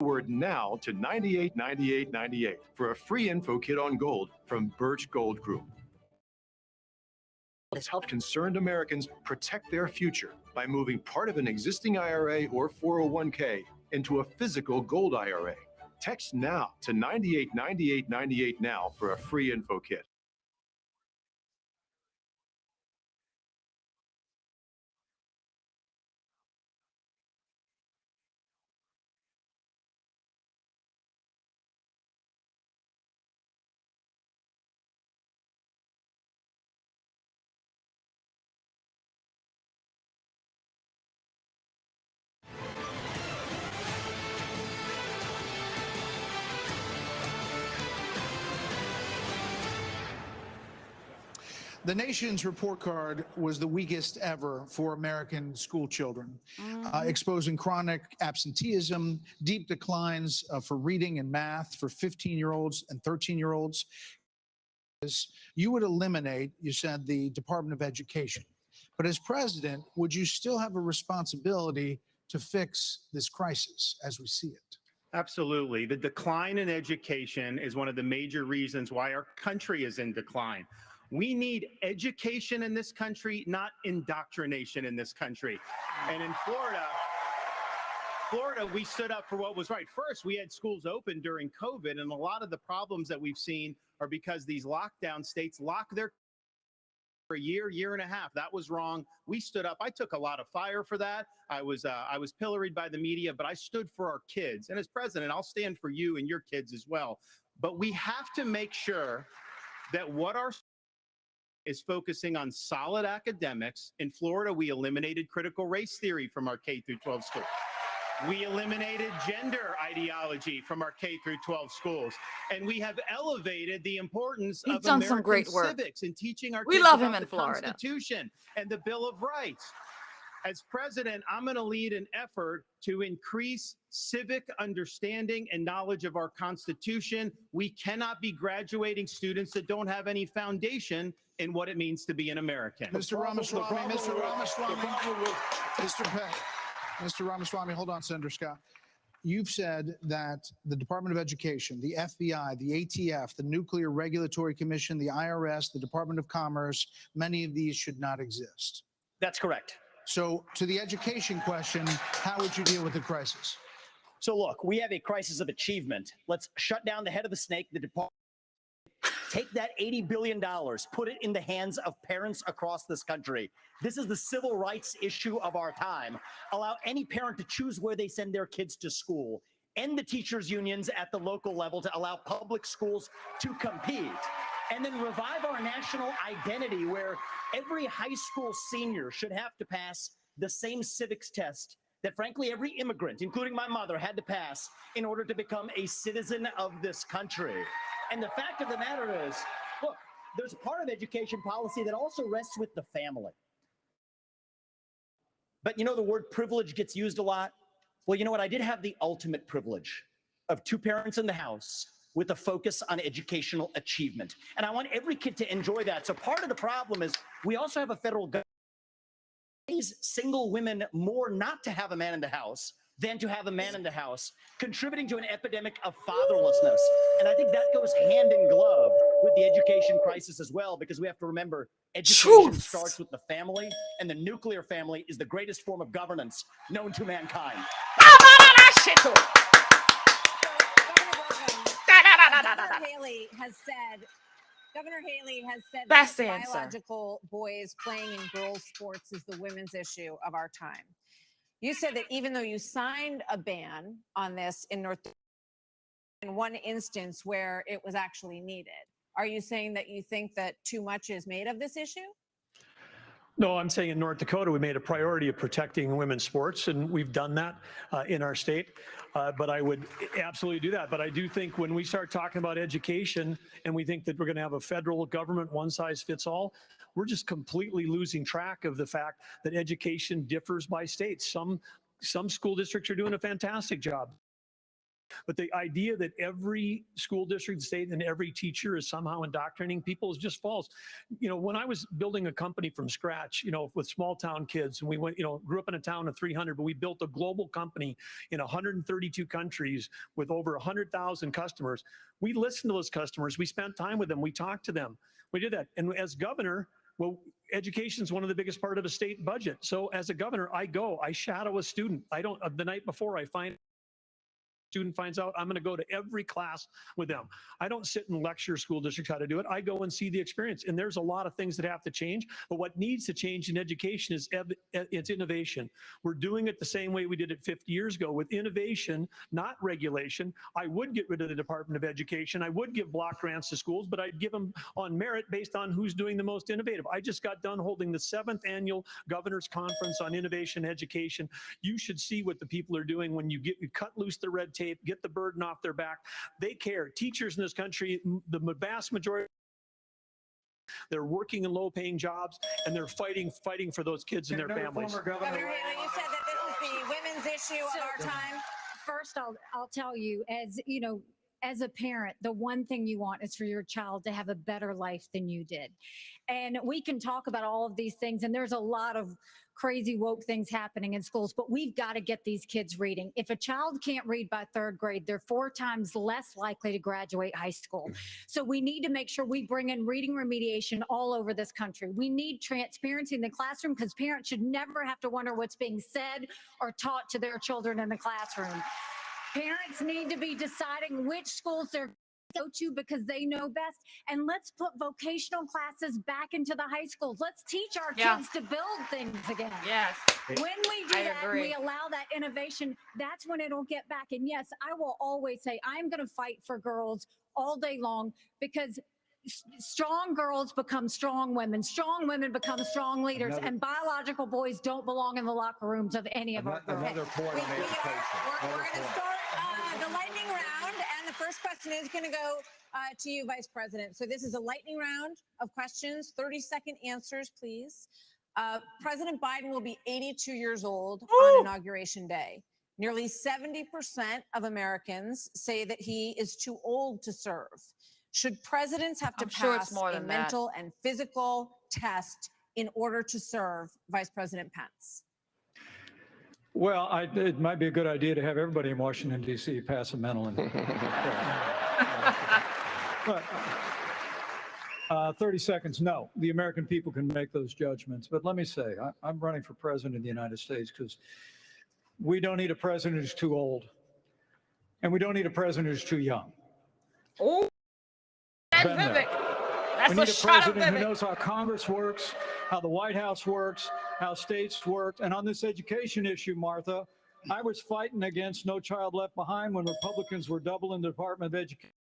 Word now to 989898 for a free info kit on gold from Birch Gold Group. Let's help concerned Americans protect their future by moving part of an existing IRA or 401k into a physical gold IRA. Text now to 989898 now for a free info kit. The nation's report card was the weakest ever for American school children, exposing chronic absenteeism, deep declines for reading and math for 15-year-olds and 13-year-olds. You would eliminate, you said, the Department of Education. But as president, would you still have a responsibility to fix this crisis as we see it? Absolutely. The decline in education is one of the major reasons why our country is in decline. We need education in this country, not indoctrination in this country. And in Florida, we stood up for what was right. First, we had schools open during COVID, and a lot of the problems that we've seen are because these lockdown states lock their for a year and a half. That was wrong. We stood up. I took a lot of fire for that. I was pilloried by the media, but I stood for our kids. And as president, I'll stand for you and your kids as well. But we have to make sure that what our is focusing on solid academics. In Florida, we eliminated critical race theory from our K through 12 schools. We eliminated gender ideology from our K through 12 schools, and we have elevated the importance He's of done American some great work. civics and teaching our We kids love him about in the Florida. Constitution and the Bill of Rights. As president, I'm going to lead an effort to increase civic understanding and knowledge of our Constitution. We cannot be graduating students that don't have any foundation in what it means to be an American. Mr. Ramaswamy, Mr. Ramaswamy, hold on, Senator Scott. You've said that the Department of Education, the FBI, the ATF, the Nuclear Regulatory Commission, the IRS, the Department of Commerce, many of these should not exist. That's correct. So to the education question, how would you deal with the crisis? So look, we have a crisis of achievement. Let's shut down the head of the snake, the department. Take that $80 billion, put it in the hands of parents across this country. This is the civil rights issue of our time. Allow any parent to choose where they send their kids to school. End the teachers' unions at the local level to allow public schools to compete. And then revive our national identity where every high school senior should have to pass the same civics test that, frankly, every immigrant, including my mother, had to pass in order to become a citizen of this country. And the fact of the matter is, look, there's a part of education policy that also rests with the family. But you know, the word privilege gets used a lot. Well, you know what? I did have the ultimate privilege of two parents in the house with a focus on educational achievement. And I want every kid to enjoy that. So part of the problem is we also have a federal government that pays single women more not to have a man in the house than to have a man in the house, contributing to an epidemic of fatherlessness. And I think that goes hand in glove with the education crisis as well, because we have to remember education starts with the family, and the nuclear family is the greatest form of governance known to mankind. Governor Haley has said Best that answer. biological boys playing in girls' sports is the women's issue of our time. You said that even though you signed a ban on this in one instance where it was actually needed, are you saying that you think that too much is made of this issue? No, I'm saying in North Dakota, we made a priority of protecting women's sports, and we've done that in our state. But I would absolutely do that. But I do think when we start talking about education and we think that we're going to have a federal government one size fits all, we're just completely losing track of the fact that education differs by states. Some school districts are doing a fantastic job. But the idea that every school district, state, and every teacher is somehow indoctrinating people is just false. You know, when I was building a company from scratch, you know, with small town kids, and we went, you know, grew up in a town of 300, but we built a global company in 132 countries with over 100,000 customers. We listened to those customers. We spent time with them. We talked to them. We did that. And as governor, well, education is one of the biggest part of a state budget. So as a governor, I shadow a student. The night before I find student finds out, I'm going to go to every class with them. I don't sit and lecture school districts how to do it. I go and see the experience. And there's a lot of things that have to change. But what needs to change in education is it's innovation. We're doing it the same way we did it 50 years ago with innovation, not regulation. I would get rid of the Department of Education. I would give block grants to schools, but I'd give them on merit based on who's doing the most innovative. I just got done holding the 7th annual Governor's Conference on Innovation Education. You should see what the people are doing when you cut loose the red tape, get the burden off their back. They care. Teachers in this country, the vast majority, they're working in low-paying jobs, and they're fighting for those kids and their families. Governor Haley, you said that this is the women's issue of our time. First, I'll tell you, as you know, as a parent, the one thing you want is for your child to have a better life than you did. And we can talk about all of these things, and there's a lot of crazy woke things happening in schools, but we've got to get these kids reading. If a child can't read by 3rd grade, they're 4 times less likely to graduate high school. So we need to make sure we bring in reading remediation all over this country. We need transparency in the classroom because parents should never have to wonder what's being said or taught to their children in the classroom. Parents need to be deciding which schools they're go to because they know best. And let's put vocational classes back into the high schools. Let's teach our kids to build things again. Yes. When we do that, and we allow that innovation, that's when it'll get back. And yes, I will always say I'm going to fight for girls all day long because strong girls become strong women become strong leaders, and biological boys don't belong in the locker rooms of any of our girls. Another point on education. We're going to start the lightning round, and the first question is going to go to you, Vice President. So this is a lightning round of questions, 30-second answers, please. President Biden will be 82 years old on Inauguration Day. Nearly 70% of Americans say that he is too old to serve. Should presidents have to pass a mental and physical test in order to serve, Vice President Pence? Well, it might be a good idea to have everybody in Washington, D.C. pass a mental and 30 seconds, no. The American people can make those judgments. But let me say, I'm running for president of the United States because we don't need a president who's too old. And we don't need a president who's too young. Oh, that's Vivek. We need a president who knows how Congress works, how the White House works, how states work. And on this education issue, Martha, I was fighting against No Child Left Behind when Republicans were doubling the Department of Education.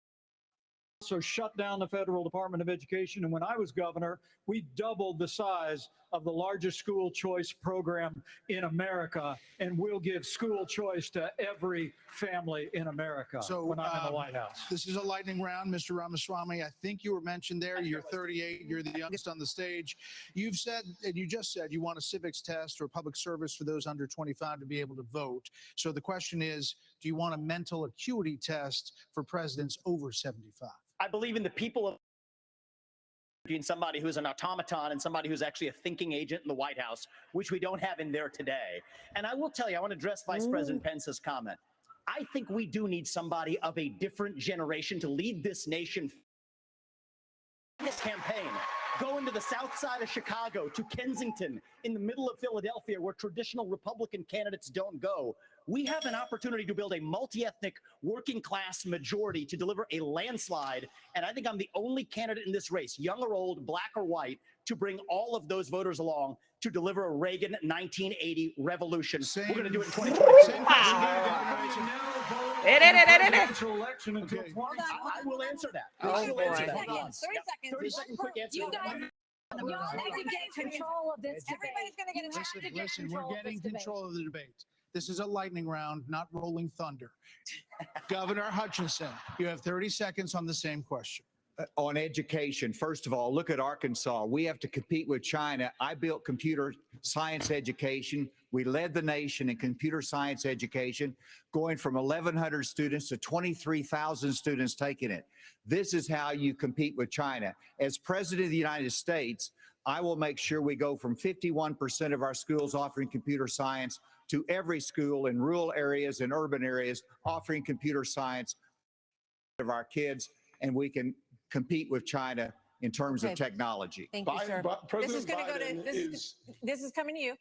So shut down the federal Department of Education. And when I was governor, we doubled the size of the largest school choice program in America, and we'll give school choice to every family in America when I'm in the White House. This is a lightning round, Mr. Ramaswamy. I think you were mentioned there. You're 38. You're the youngest on the stage. You've said, and you just said, you want a civics test or public service for those under 25 to be able to vote. So the question is, do you want a mental acuity test for presidents over 75? I believe in the people of between somebody who's an automaton and somebody who's actually a thinking agent in the White House, which we don't have in there today. And I will tell you, I want to address Vice President Pence's comment. I think we do need somebody of a different generation to lead this nation. This campaign, go into the south side of Chicago, to Kensington, in the middle of Philadelphia, where traditional Republican candidates don't go. We have an opportunity to build a multi-ethnic working class majority to deliver a landslide. And I think I'm the only candidate in this race, young or old, black or white, to bring all of those voters along to deliver a Reagan 1980 revolution. We're going to do it in 2022. I will answer that. Oh, boy. 30 seconds. 30 second quick answer. You guys need to get control of this debate. Everybody's going to get a chance to get Listen, control we're of this getting debate. control of the debate. This is a lightning round, not rolling thunder. Governor Hutchinson, you have 30 seconds on the same question. On education, first of all, look at Arkansas. We have to compete with China. I built computer science education. We led the nation in computer science education, going from 1,100 students to 23,000 students taking it. This is how you compete with China. As President of the United States, I will make sure we go from 51% of our schools offering computer science to every school in rural areas and urban areas offering computer science of our kids, and we can compete with China in terms of technology. Thank you, sir. This is going to go to this is coming to you.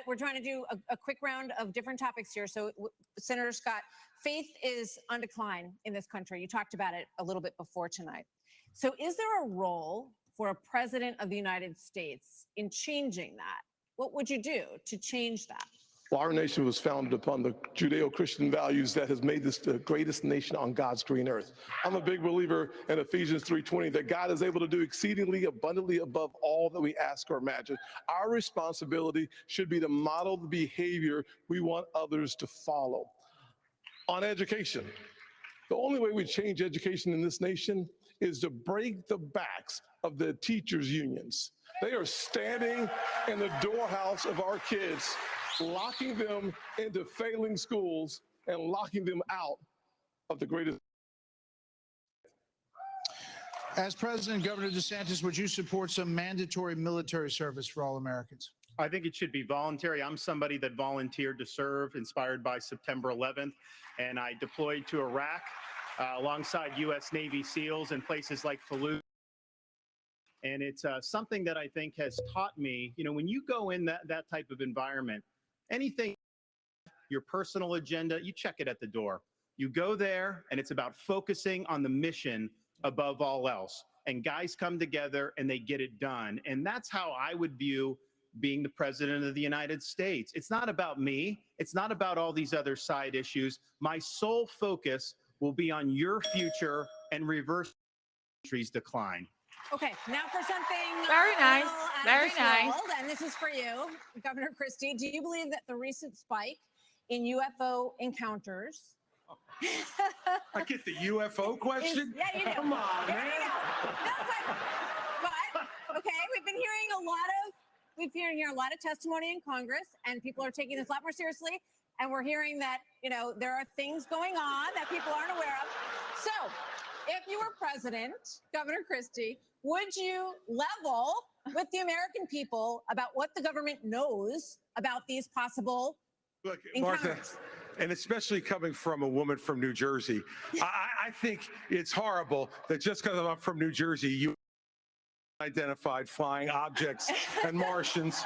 We're trying to do a quick round of different topics here. So, Senator Scott, faith is on decline in this country. You talked about it a little bit before tonight. So, is there a role for a president of the United States in changing that? What would you do to change that? Well, our nation was founded upon the Judeo-Christian values that has made this the greatest nation on God's green earth. I'm a big believer in Ephesians 3:20 that God is able to do exceedingly abundantly above all that we ask or imagine. Our responsibility should be to model the behavior we want others to follow. On education, the only way we change education in this nation is to break the backs of the teachers' unions. They are standing in the doorhouse of our kids, locking them into failing schools and locking them out of the greatest As president, Governor DeSantis, would you support some mandatory military service for all Americans? I think it should be voluntary. I'm somebody that volunteered to serve, inspired by September 11th, and I deployed to Iraq alongside U.S. Navy SEALs in places like Saluste. And it's something that I think has taught me, you know, when you go in that type of environment, anything, your personal agenda, you check it at the door. You go there, and it's about focusing on the mission above all else. And guys come together, and they get it done. And that's how I would view being the president of the United States. It's not about me. It's not about all these other side issues. My sole focus will be on your future and reverse the country's decline. Okay, now for something Very nice. out of Very this nice. world, and this is for you, Governor Christie. Do you believe that the recent spike in UFO encounters? I get the UFO question? Yeah, you do. Come on, There man. you go. No, but okay, we've been hearing a lot of testimony in Congress, and people are taking this a lot more seriously. And we're hearing that, you know, there are things going on that people aren't aware of. So, if you were president, Governor Christie, would you level with the American people about what the government knows about these possible Look, encounters? Martha, and especially coming from a woman from New Jersey, I think it's horrible that just because I'm from New Jersey, you identified flying objects and Martians.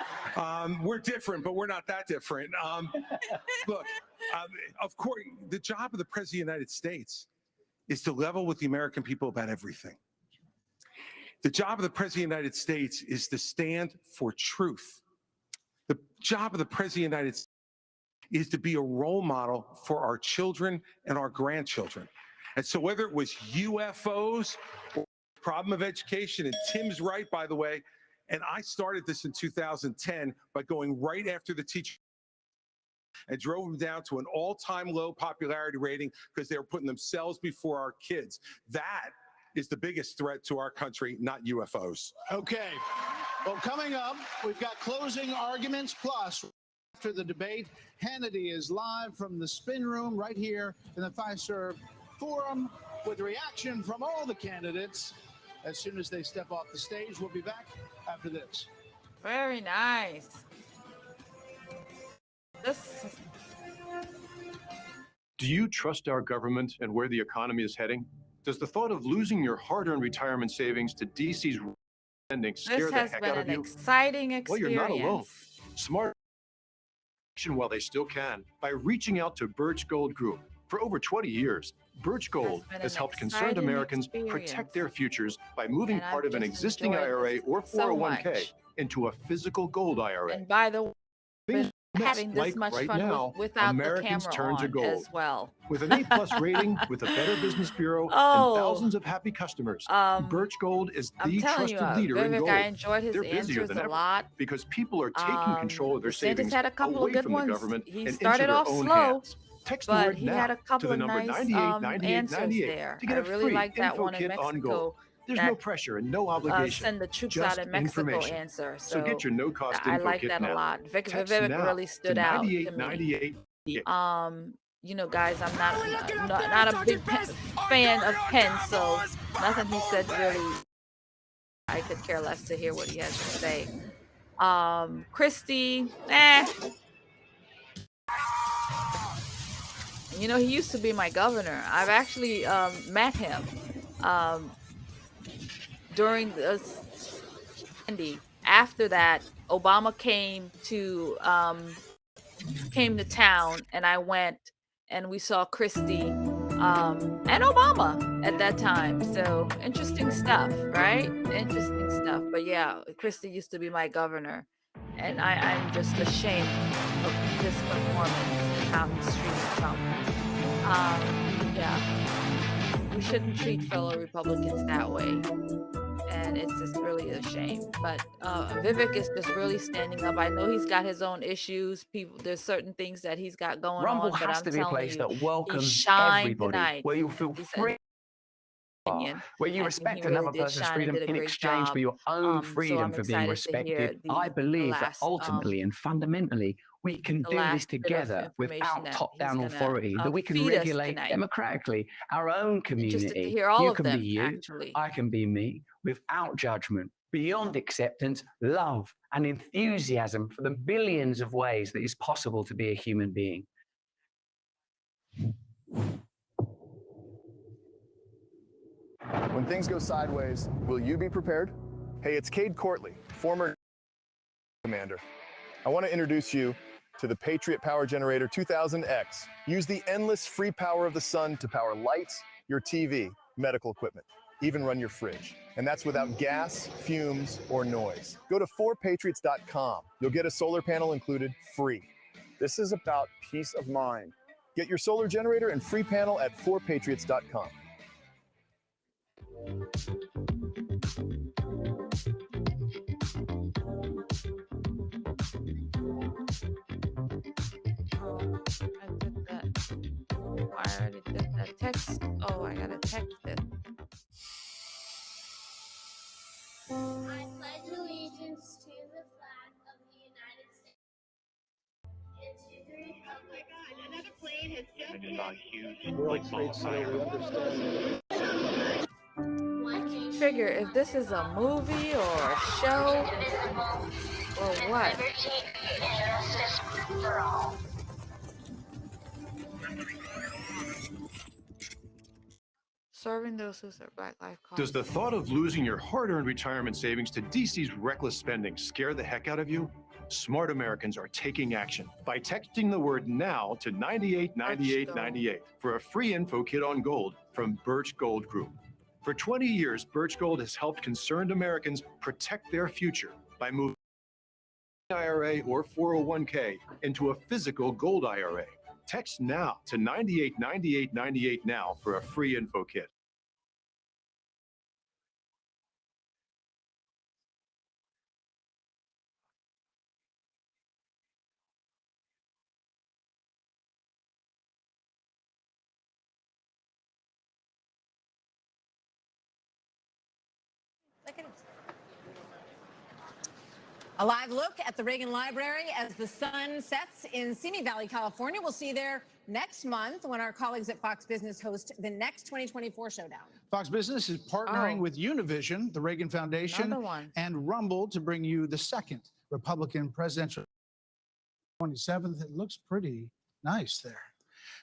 We're different, but we're not that different. Look, of course, the job of the President of the United States is to level with the American people about everything. The job of the President of the United States is to stand for truth. The job of the President of the United States is to be a role model for our children and our grandchildren. And so whether it was UFOs or problem of education, and Tim's right, by the way, and I started this in 2010 by going right after the teacher and drove them down to an all-time low popularity rating because they were putting themselves before our kids. That is the biggest threat to our country, not UFOs. Okay. Well, coming up, we've got closing arguments plus. After the debate, Hannity is live from the spin room right here in the Fiserv Forum with reaction from all the candidates. As soon as they step off the stage, we'll be back after this. Very nice. Do you trust our government and where the economy is heading? Does the thought of losing your hard-earned retirement savings to DC's spending scare This the has heck been out of an you? exciting Well, experience. you're not alone. Smart action while they still can by reaching out to Birch Gold Group. For over 20 years, Birch Gold been has an helped concerned exciting Americans experience. protect their futures by moving And part I've of an just existing enjoyed IRA this or so 401k much. into a physical gold IRA. And by the way, Things having this like much right fun now, without Americans the turn camera to on gold. as well. With an A+ rating, with a Better Business Bureau, Oh. and thousands of happy customers, Birch Gold is I'm the telling you, trusted leader in Vivek, gold. I enjoyed his They're busier answers than a ever lot. because people are taking control of their DeSantis savings had a couple away of good from ones. the government He and started into their off own slow, hands. Text the but word he now had a to couple the of number nice 989898 answers to there. get I a really free like that info one in kit on Mexico. gold. There's that, no pressure and no obligation. Send the troops just out in Mexico information. answer. So get your no-cost I info like kit that now. a lot. Text Vivek now really to stood out to me. 9898. You know, guys, I'm not a big fan of Penn, so nothing he said really, I could care less to hear what he has to say. Christie, You know, he used to be my governor. I've actually met him during the after that. Obama came to town, and I went and we saw Christie and Obama at that time. So interesting stuff, right? Interesting stuff. But yeah, Christie used to be my governor, and I'm just ashamed of this performance and how he's treated Trump. Yeah, we shouldn't treat fellow Republicans that way. And it's just really a shame. But Vivek is just really standing up. I know he's got his own issues. There's certain things that he's got going Rumble on. But has I'm to be a telling place you, that he welcomes shined everybody, tonight. where you'll feel He's free. opinion. where you I think respect he really another did person's shine and freedom did a in great exchange job. for your own So freedom I'm for being excited to hear respected. I the believe that last ultimately and fundamentally, we can the do this last bit of together information without that he's top-down gonna authority, that we can feed us regulate tonight. democratically our own Interested to community. hear all You of can be them, you, actually. I can be me, without judgment, beyond acceptance, love, and enthusiasm for the billions of ways that it's possible to be a human being. When things go sideways, will you be prepared? Hey, it's Cade Courtley, former commander. I want to introduce you to the Patriot Power Generator 2000X. Use the endless free power of the sun to power lights, your TV, medical equipment, even run your fridge. And that's without gas, fumes, or noise. Go to 4patriots.com. You'll get a solar panel included free. This is about peace of mind. Get your solar generator and free panel at 4patriots.com. I did that. I already did that text. Oh, I gotta text it. I pledge allegiance to the flag of the United States. And to the republic. Oh my God, another plane has just hit. Not huge. World Trade Center, we understand. I can't figure if this is a movie or a show or what. Serving those who serve Black Lives Cause. Does the thought of losing your hard-earned retirement savings to DC's reckless spending scare the heck out of you? Smart Americans are taking action by texting the word NOW to 989898 for a free info kit on gold from Birch Gold Group. For 20 years, Birch Gold has helped concerned Americans protect their future by moving IRA or 401k into a physical gold IRA. Text NOW to 989898 now for a free info kit. Look at it. A live look at the Reagan Library as the sun sets in Simi Valley, California. We'll see you there next month when our colleagues at Fox Business host the next 2024 showdown. Fox Business is partnering with Univision, the Reagan Foundation, and Rumble to bring you the second Republican presidential 27th. It looks pretty nice there.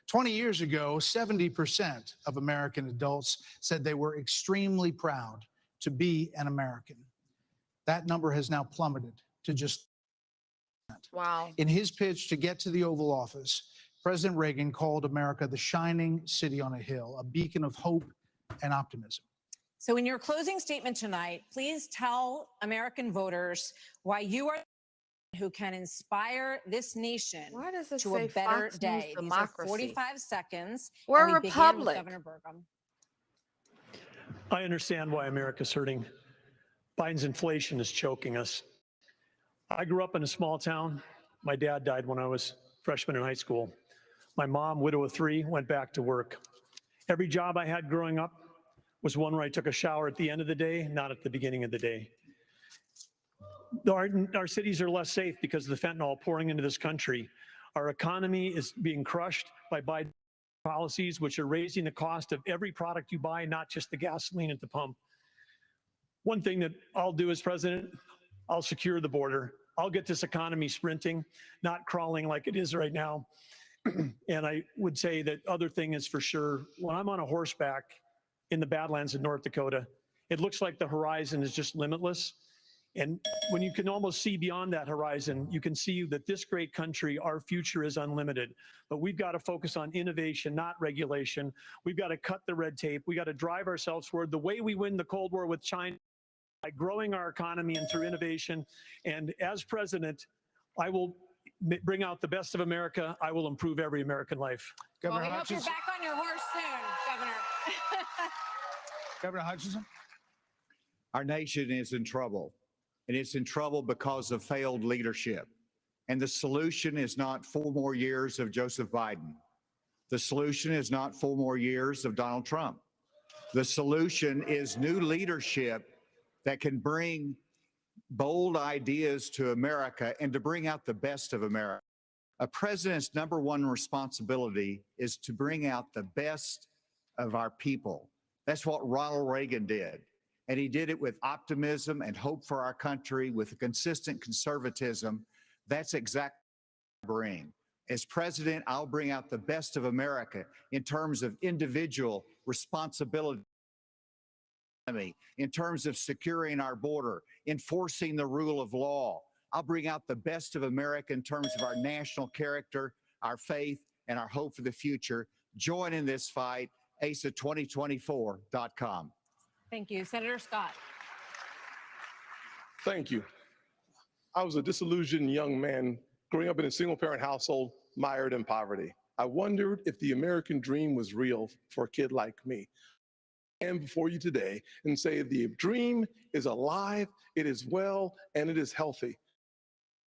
20 years ago, 70% of American adults said they were extremely proud to be an American. That number has now plummeted to just. Wow. In his pitch to get to the Oval Office, President Reagan called America the shining city on a hill, a beacon of hope and optimism. So in your closing statement tonight, please tell American voters why you are who can inspire this nation to a better Fox News day. These are Democracy? 45 seconds. We're and a we begin with republic. Governor Burgum. I understand why America's hurting. Biden's inflation is choking us. I grew up in a small town. My dad died when I was a freshman in high school. My mom, widow of 3, went back to work. Every job I had growing up was one where I took a shower at the end of the day, not at the beginning of the day. Our cities are less safe because of the fentanyl pouring into this country. Our economy is being crushed by Biden policies, which are raising the cost of every product you buy, not just the gasoline at the pump. One thing that I'll do as president, I'll secure the border. I'll get this economy sprinting, not crawling like it is right now. And I would say that other thing is for sure, when I'm on a horseback in the Badlands of North Dakota, it looks like the horizon is just limitless. And when you can almost see beyond that horizon, you can see that this great country, our future is unlimited. But we've got to focus on innovation, not regulation. We've got to cut the red tape. We got to drive ourselves forward. The way we win the Cold War with China, by growing our economy and through innovation. And as president, I will bring out the best of America. I will improve every American life. Well, we hope you're back on your horse soon, Governor. Governor Hutchinson? Our nation is in trouble, and it's in trouble because of failed leadership. And the solution is not 4 more years of Joseph Biden. The solution is not 4 more years of Donald Trump. The solution is new leadership that can bring bold ideas to America and to bring out the best of America. A president's number one responsibility is to bring out the best of our people. That's what Ronald Reagan did. And he did it with optimism and hope for our country, with a consistent conservatism. That's exactly what I bring. As president, I'll bring out the best of America in terms of individual responsibility, in terms of securing our border, enforcing the rule of law. I'll bring out the best of America in terms of our national character, our faith, and our hope for the future. Join in this fight, asa2024.com. Thank you. Senator Scott. Thank you. I was a disillusioned young man growing up in a single-parent household, mired in poverty. I wondered if the American dream was real for a kid like me. I am before you today and say the dream is alive, it is well, and it is healthy.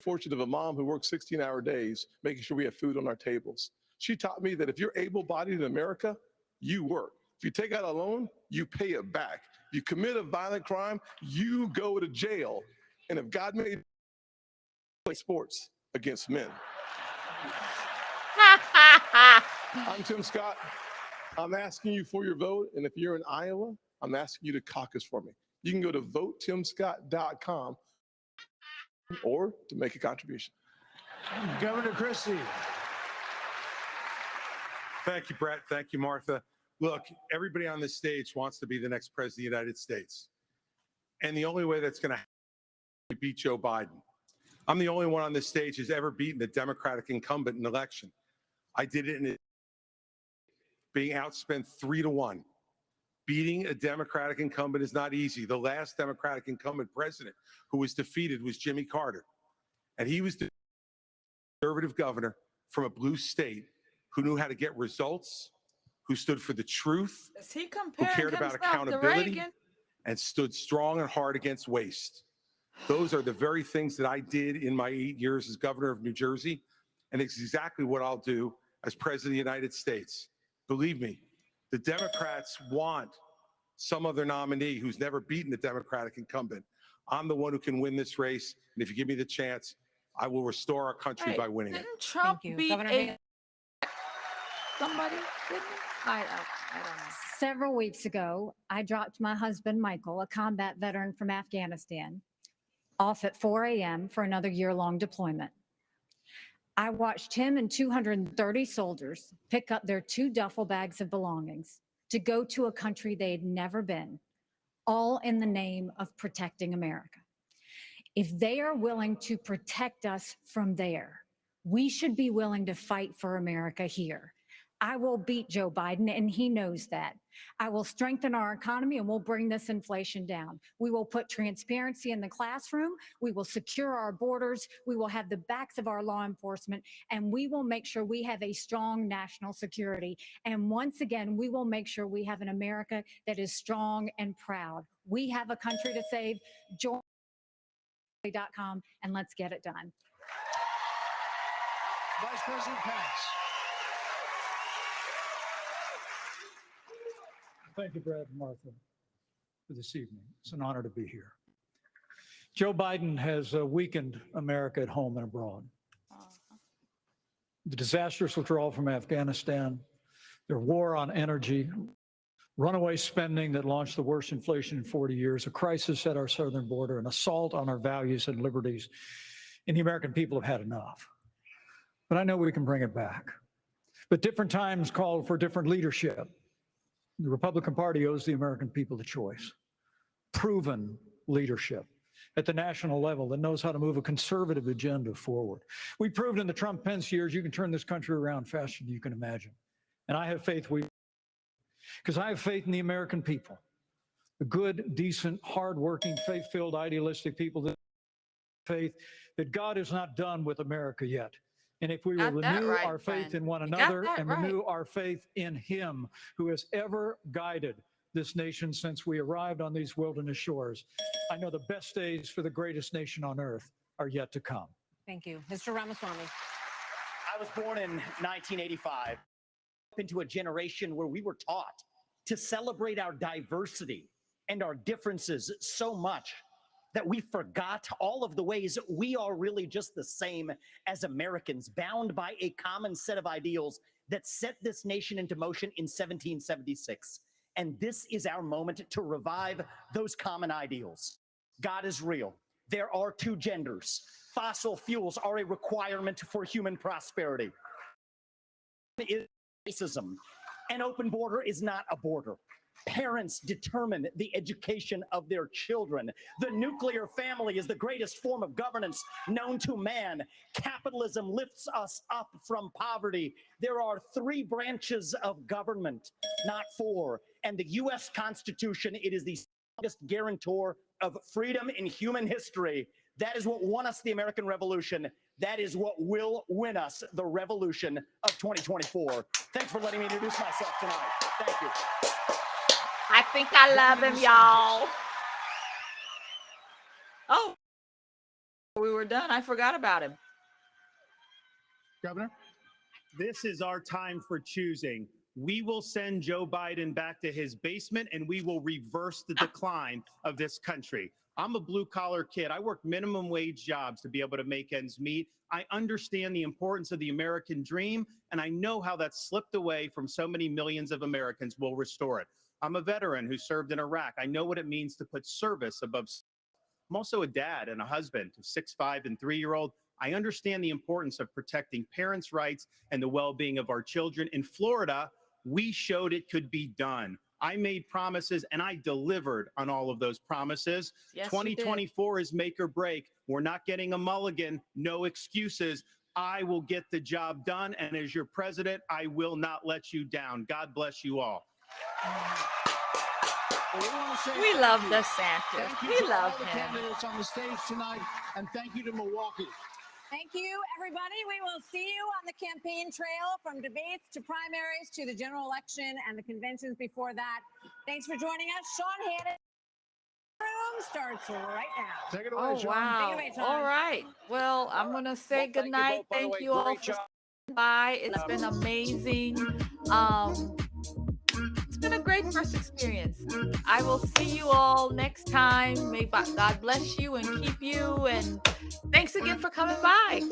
Fortunate of a mom who works 16-hour days, making sure we have food on our tables. She taught me that if you're able-bodied in America, you work. If you take out a loan, you pay it back. If you commit a violent crime, you go to jail. And if God made play sports against men. I'm Tim Scott. I'm asking you for your vote. And if you're in Iowa, I'm asking you to caucus for me. You can go to votetimscott.com or to make a contribution. Governor Christie. Thank you, Brett. Thank you, Martha. Look, everybody on this stage wants to be the next president of the United States. And the only way that's going to happen is beat Joe Biden. I'm the only one on this stage who's ever beaten a Democratic incumbent in an election. I did it in being outspent 3-1. Beating a Democratic incumbent is not easy. The last Democratic incumbent president who was defeated was Jimmy Carter. And he was the conservative governor from a blue state who knew how to get results, who stood for the truth, Is he who comparing cared about himself to accountability, Reagan? and stood strong and hard against waste. Those are the very things that I did in my 8 years as governor of New Jersey, and it's exactly what I'll do as president of the United States. Believe me, the Democrats want some other nominee who's never beaten a Democratic incumbent. I'm the one who can win this race, and if you give me the chance, I will restore our country Wait, by winning it. didn't Trump you. beat Governor a Haley. somebody? Didn't he? I don't know. Several weeks ago, I dropped my husband, Michael, a combat veteran from Afghanistan, off at 4 a.m. for another year-long deployment. I watched him and 230 soldiers pick up their 2 duffel bags of belongings to go to a country they had never been, all in the name of protecting America. If they are willing to protect us from there, we should be willing to fight for America here. I will beat Joe Biden, and he knows that. I will strengthen our economy, and we'll bring this inflation down. We will put transparency in the classroom. We will secure our borders. We will have the backs of our law enforcement, and we will make sure we have a strong national security. And once again, we will make sure we have an America that is strong and proud. We have a country to save. Join .com, and let's get it done. Vice President Pence. Thank you, Brad and Martha, for this evening. It's an honor to be here. Joe Biden has weakened America at home and abroad. The disastrous withdrawal from Afghanistan, their war on energy, runaway spending that launched the worst inflation in 40 years, a crisis at our southern border, an assault on our values and liberties, and the American people have had enough. But I know we can bring it back. But different times call for different leadership. The Republican Party owes the American people a choice. Proven leadership at the national level that knows how to move a conservative agenda forward. We proved in the Trump-Pence years you can turn this country around faster than you can imagine. And I have faith because I have faith in the American people, the good, decent, hardworking, faith-filled, idealistic people that have faith that God is not done with America yet. And if we will renew our faith in one another and renew our faith in Him who has ever guided this nation since we arrived on these wilderness shores, I know the best days for the greatest nation on earth are yet to come. Thank you. Mr. Ramaswamy. I was born in 1985 into a generation where we were taught to celebrate our diversity and our differences so much that we forgot all of the ways we are really just the same as Americans, bound by a common set of ideals that set this nation into motion in 1776. And this is our moment to revive those common ideals. God is real. There are two genders. Fossil fuels are a requirement for human prosperity. Is racism. An open border is not a border. Parents determine the education of their children. The nuclear family is the greatest form of governance known to man. Capitalism lifts us up from poverty. There are 3 branches of government, not 4. And the U.S. Constitution, it is the strongest guarantor of freedom in human history. That is what won us the American Revolution. That is what will win us the revolution of 2024. Thanks for letting me introduce myself tonight. Thank you. I think I love him, y'all. Oh, we were done. I forgot about him. Governor? This is our time for choosing. We will send Joe Biden back to his basement and we will reverse the decline of this country. I'm a blue collar kid. I work minimum wage jobs to be able to make ends meet. I understand the importance of the American dream, and I know how that's slipped away from so many millions of Americans. We'll restore it. I'm a veteran who served in Iraq. I know what it means to put service above. I'm also a dad and a husband to 6'5" and 3-year-old. I understand the importance of protecting parents' rights and the well-being of our children. In Florida, we showed it could be done. I made promises and I delivered on all of those promises. Yes, 2024 is make or break. We're not getting a mulligan, no excuses. I will get the job done. And as your president, I will not let you down. God bless you all. We love DeSantis. We love all the him. candidates on the stage tonight, and thank you to Milwaukee. Thank you, everybody. We will see you on the campaign trail from debates to primaries to the general election and the conventions before that. Thanks for joining us. Sean Hannon. Room starts right now. Take it away, Oh, Sean. wow. Take it away, Tom. All right. Well, I'm going to say good night. Thank you all for stopping by. It's been amazing. It's been a great first experience. I will see you all next time. May God bless you and keep you. And thanks again for coming by.